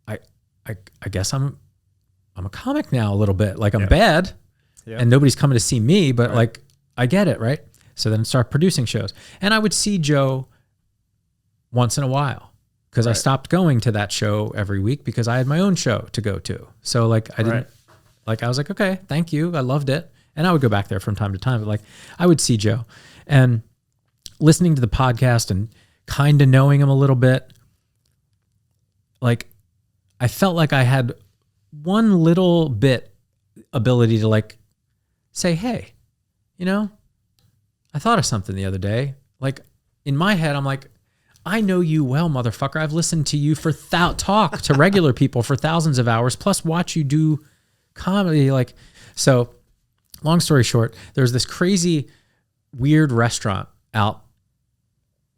I guess I'm a comic now a little bit. Like I'm bad, and nobody's coming to see me, but like I get it, right? So then I start producing shows, and I would see Joe once in a while because I stopped going to that show every week because I had my own show to go to. So like I didn't, like I was like, okay, thank you, I loved it. And I would go back there from time to time, but like I would see Joe and listening to the podcast and kind of knowing him a little bit. Like I felt like I had one little bit ability to like say, hey, you know, I thought of something the other day. Like in my head, I'm like, I know you well, motherfucker. I've listened to you talk to regular people for thousands of hours, plus watch you do comedy. Like, so long story short, there's this crazy, weird restaurant out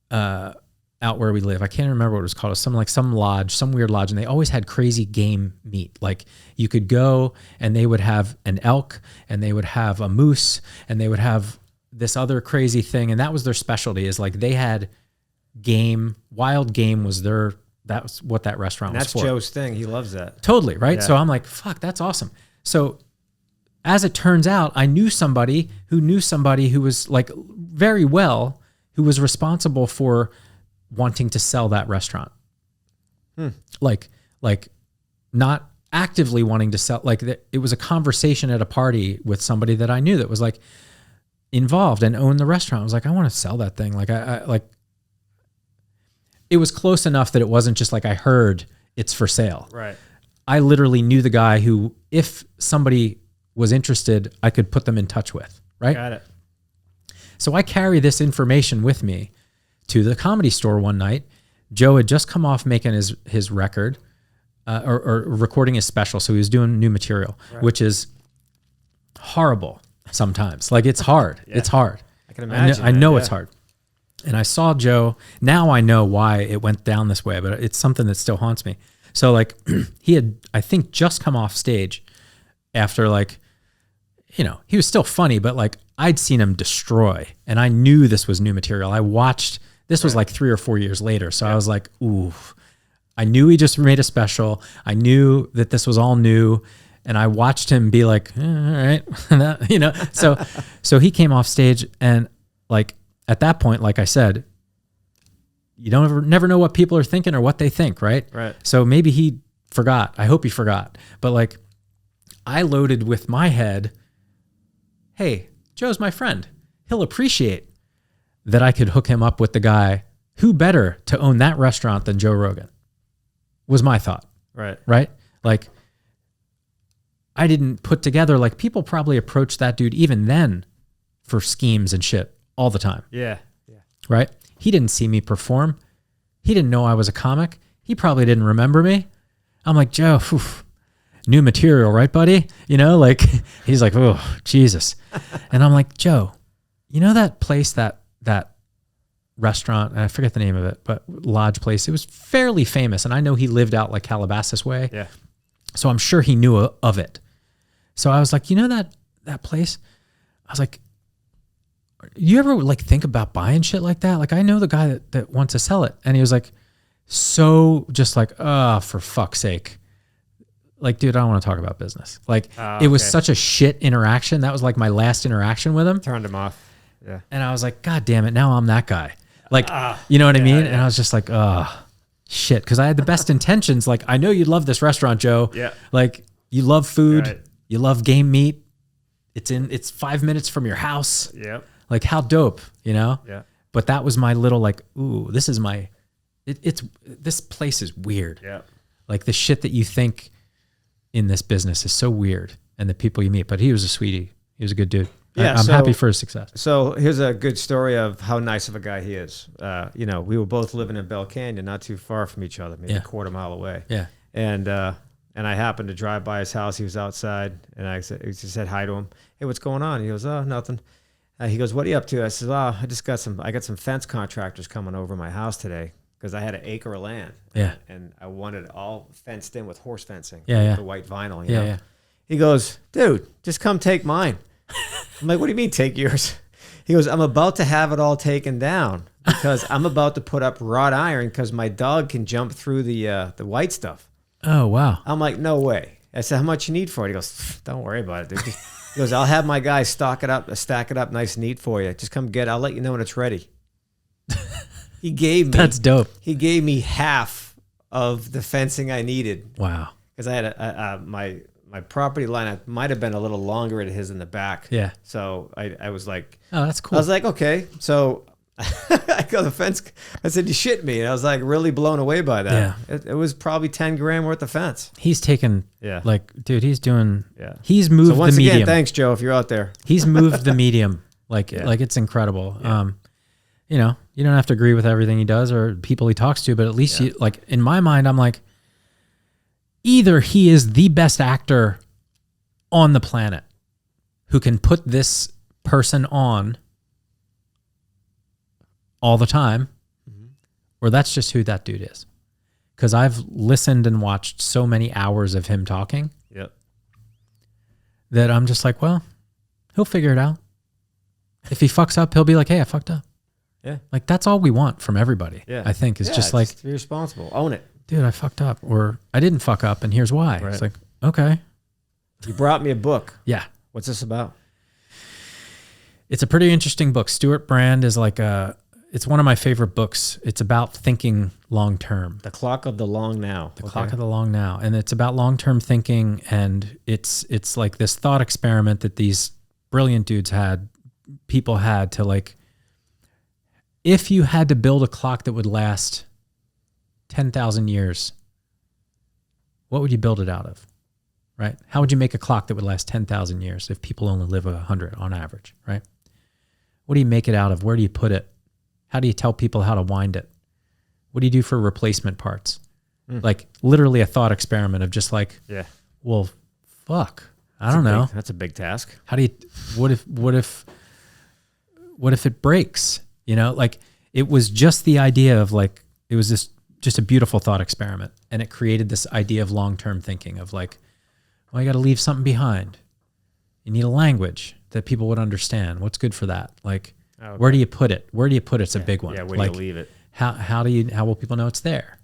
where we live. I can't remember what it was called. It was some lodge, some weird lodge, and they always had crazy game meat. Like you could go and they would have an elk, and they would have a moose, and they would have this other crazy thing, and that was their specialty. Is like they had game, wild game was that was what that restaurant was for. That's Joe's thing. He loves that. Totally, right? Yeah. So I'm like, fuck, that's awesome. So as it turns out, I knew somebody who was like very well, who was responsible for wanting to sell that restaurant. Like not actively wanting to sell, like it was a conversation at a party with somebody that I knew that was like involved and owned the restaurant. I was like, I want to sell that thing. Like I like, it was close enough that it wasn't just like I heard it's for sale. Right. I literally knew the guy who, if somebody was interested, I could put them in touch with, right? Got it. So I carry this information with me to the Comedy Store one night. Joe had just come off making his record or recording his special. So he was doing new material, which is horrible sometimes. Like it's hard. It's hard. I can imagine. I know it's hard. And I saw Joe. Now I know why it went down this way, but it's something that still haunts me. So like he had, I think, just come off stage after like, you know, he was still funny, but like I'd seen him destroy, and I knew this was new material. I watched, this was like 3 or 4 years later. So I was like, ooh, I knew he just made a special. I knew that this was all new. And I watched him be like, all right, you know? So he came off stage, and like, at that point, like I said, you never know what people are thinking or what they think, right? Right. So maybe he forgot. I hope he forgot. But like, I loaded with my head, hey, Joe's my friend. He'll appreciate that I could hook him up with the guy. Who better to own that restaurant than Joe Rogan? Was my thought. Right. Right? Like, I didn't put together, like people probably approached that dude even then for schemes and shit all the time. Yeah. Right? He didn't see me perform. He didn't know I was a comic. He probably didn't remember me. I'm like, Joe, new material, right, buddy? You know, like he's like, oh, Jesus. And I'm like, Joe, you know that place, that restaurant, and I forget the name of it, but lodge place, it was fairly famous. And I know he lived out like Calabasas way. Yeah. So I'm sure he knew of it. So I was like, you know that place? I was like, you ever like think about buying shit like that? Like I know the guy that wants to sell it. And he was like, so just like, for fuck's sake. Like, dude, I don't want to talk about business. Like it was such a shit interaction. That was like my last interaction with him. Turned him off. Yeah. And I was like, God damn it. Now I'm that guy. Like, you know what I mean? Yeah. And I was just like, shit. Cause I had the best intentions. Like, I know you love this restaurant, Joe. Yeah. Like you love food. Right. You love game meat. It's 5 minutes from your house. Yep. Like how dope, you know? Yeah. But that was my little like, ooh, this is my, this place is weird. Yeah. Like the shit that you think in this business is so weird, and the people you meet. But he was a sweetie. He was a good dude. Yeah, I'm happy for his success. So here's a good story of how nice of a guy he is. You know, we were both living in Bell Canyon, not too far from each other, maybe a quarter mile away. Yeah. And I happened to drive by his house. He was outside, and I said hi to him. Hey, what's going on? He goes, oh, nothing. He goes, what are you up to? I said, oh, I got some fence contractors coming over my house today because I had an acre of land. Yeah. And I wanted it all fenced in with horse fencing. Yeah. The white vinyl, you know? Yeah. He goes, dude, just come take mine. I'm like, what do you mean take yours? He goes, I'm about to have it all taken down because I'm about to put up wrought iron because my dog can jump through the white stuff. Oh, wow. I'm like, no way. I said, how much you need for it? He goes, don't worry about it, dude. He goes, I'll have my guys stack it up nice and neat for you. Just come get it. I'll let you know when it's ready. He gave me. That's dope. He gave me half of the fencing I needed. Wow. Because I had my property line might have been a little longer at his in the back. Yeah. So I was like, oh, that's cool. I was like, okay. So I go to the fence. I said, you shit me. And I was like really blown away by that. Yeah. It was probably 10 grand worth of fence. He's taken, like, dude, he's doing, he's So moved once the medium. again, thanks, Joe, if you're out there. He's moved the medium. Like it's incredible. Yeah. You know, you don't have to agree with everything he does or people he talks to, but at least you, like, in my mind, I'm like, either he is the best actor on the planet who can put this person on all the time, or that's just who that dude is. Because I've listened and watched so many hours of him talking that I'm just like, well, he'll figure it out. If he fucks up, he'll be like, hey, I fucked up. Yeah. Like, that's all we want from everybody, I think, is just like, be responsible. Own it. Dude, I fucked up, or I didn't fuck up, and here's why. Right. It's like, okay. You brought me a book. Yeah. What's this about? It's a pretty interesting book. Stuart Brand is like it's one of my favorite books. It's about thinking long term. The Clock of the Long Now. The Clock of the Long Now. And it's about long term thinking, and it's like this thought experiment that these brilliant dudes people had to, like, if you had to build a clock that would last 10,000 years, what would you build it out of? Right? How would you make a clock that would last 10,000 years if people only live 100 on average, right? What do you make it out of? Where do you put it? How do you tell people how to wind it? What do you do for replacement parts? Like, literally a thought experiment of just like, well, fuck, I don't know. That's a big task. How do you, what if it breaks? You know, like, it was just the idea of, like, it was just a beautiful thought experiment. And it created this idea of long-term thinking of, like, well, you got to leave something behind. You need a language that people would understand. What's good for that? Like, where do you put it? Where do you put it? It's a big one. Yeah, where do you leave it? How will people know it's there?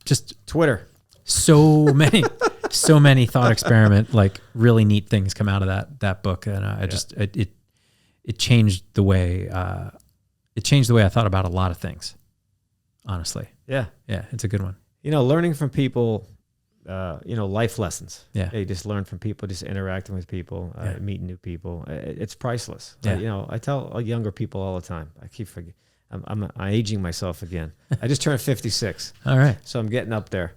Just Twitter. So many thought experiment, like, really neat things come out of that book. And it changed the way I thought about a lot of things, honestly. Yeah. Yeah. It's a good one. You know, learning from people, life lessons. Yeah. You just learn from people, just interacting with people, meeting new people. It's priceless. Yeah. I tell younger people all the time, I keep forgetting, I'm aging myself again. I just turned 56. All right. So I'm getting up there.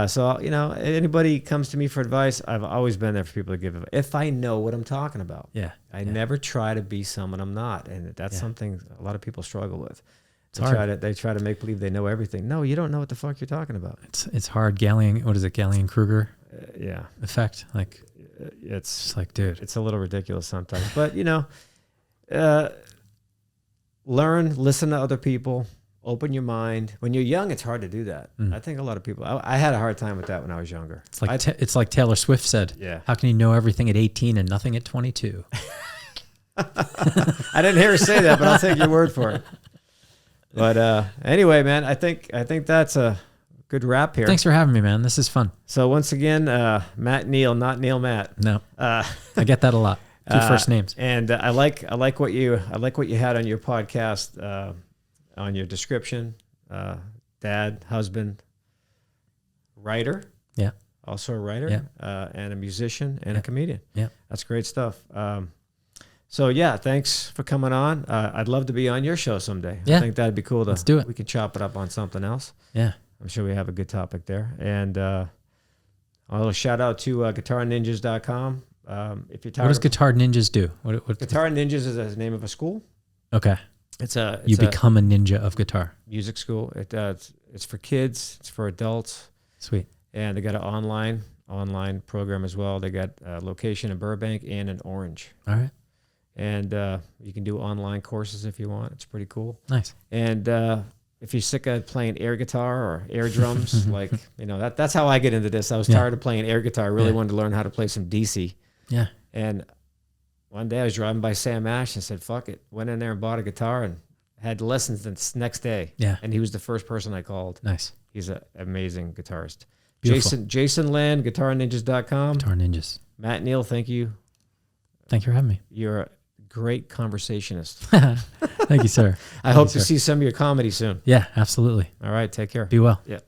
So anybody comes to me for advice, I've always been there for people to give advice if I know what I'm talking about. Yeah. I never try to be someone I'm not. And that's something a lot of people struggle with. They try to make believe they know everything. No, you don't know what the fuck you're talking about. It's hard. Gallian-Kruger effect. Like, it's just like, dude, it's a little ridiculous sometimes. But learn, listen to other people, open your mind. When you're young, it's hard to do that. I think a lot of people. I had a hard time with that when I was younger. It's like Taylor Swift said. Yeah. How can you know everything at 18 and nothing at 22? I didn't hear her say that, but I'll take your word for it. But anyway, man, I think that's a good wrap here. Thanks for having me, man. This is fun. So once again, Matt Neal, not Neil Matt. No, I get that a lot. Two first names. And I like what you had on your podcast, on your description. Dad, husband, writer. Yeah. Also a writer. Yeah. And a musician and a comedian. Yeah. That's great stuff. So thanks for coming on. I'd love to be on your show someday. Yeah. I think that'd be cool. Let's do it. We could chop it up on something else. Yeah. I'm sure we have a good topic there. And a little shout out to guitarninjas.com. If you're tired, what does Guitar Ninjas do? What Guitar Ninjas is the name of a school. Okay. You become a ninja of guitar. Music school. It's for kids. It's for adults. Sweet. And they got an online program as well. They got a location in Burbank and in Orange. All right. And you can do online courses if you want. It's pretty cool. Nice. And if you're sick of playing air guitar or air drums, like, that's how I get into this. I was tired of playing air guitar. I really wanted to learn how to play some DC. Yeah. And one day I was driving by Sam Ash and said, fuck it. Went in there and bought a guitar and had lessons the next day. Yeah. And he was the first person I called. Nice. He's an amazing guitarist. Beautiful. Jason Land, guitarninjas.com. Guitar Ninjas. Matt Neal, thank you. Thank you for having me. You're a great conversationist. Thank you, sir. I hope to see some of your comedy soon. Yeah, absolutely. All right. Take care. Be well. Yeah.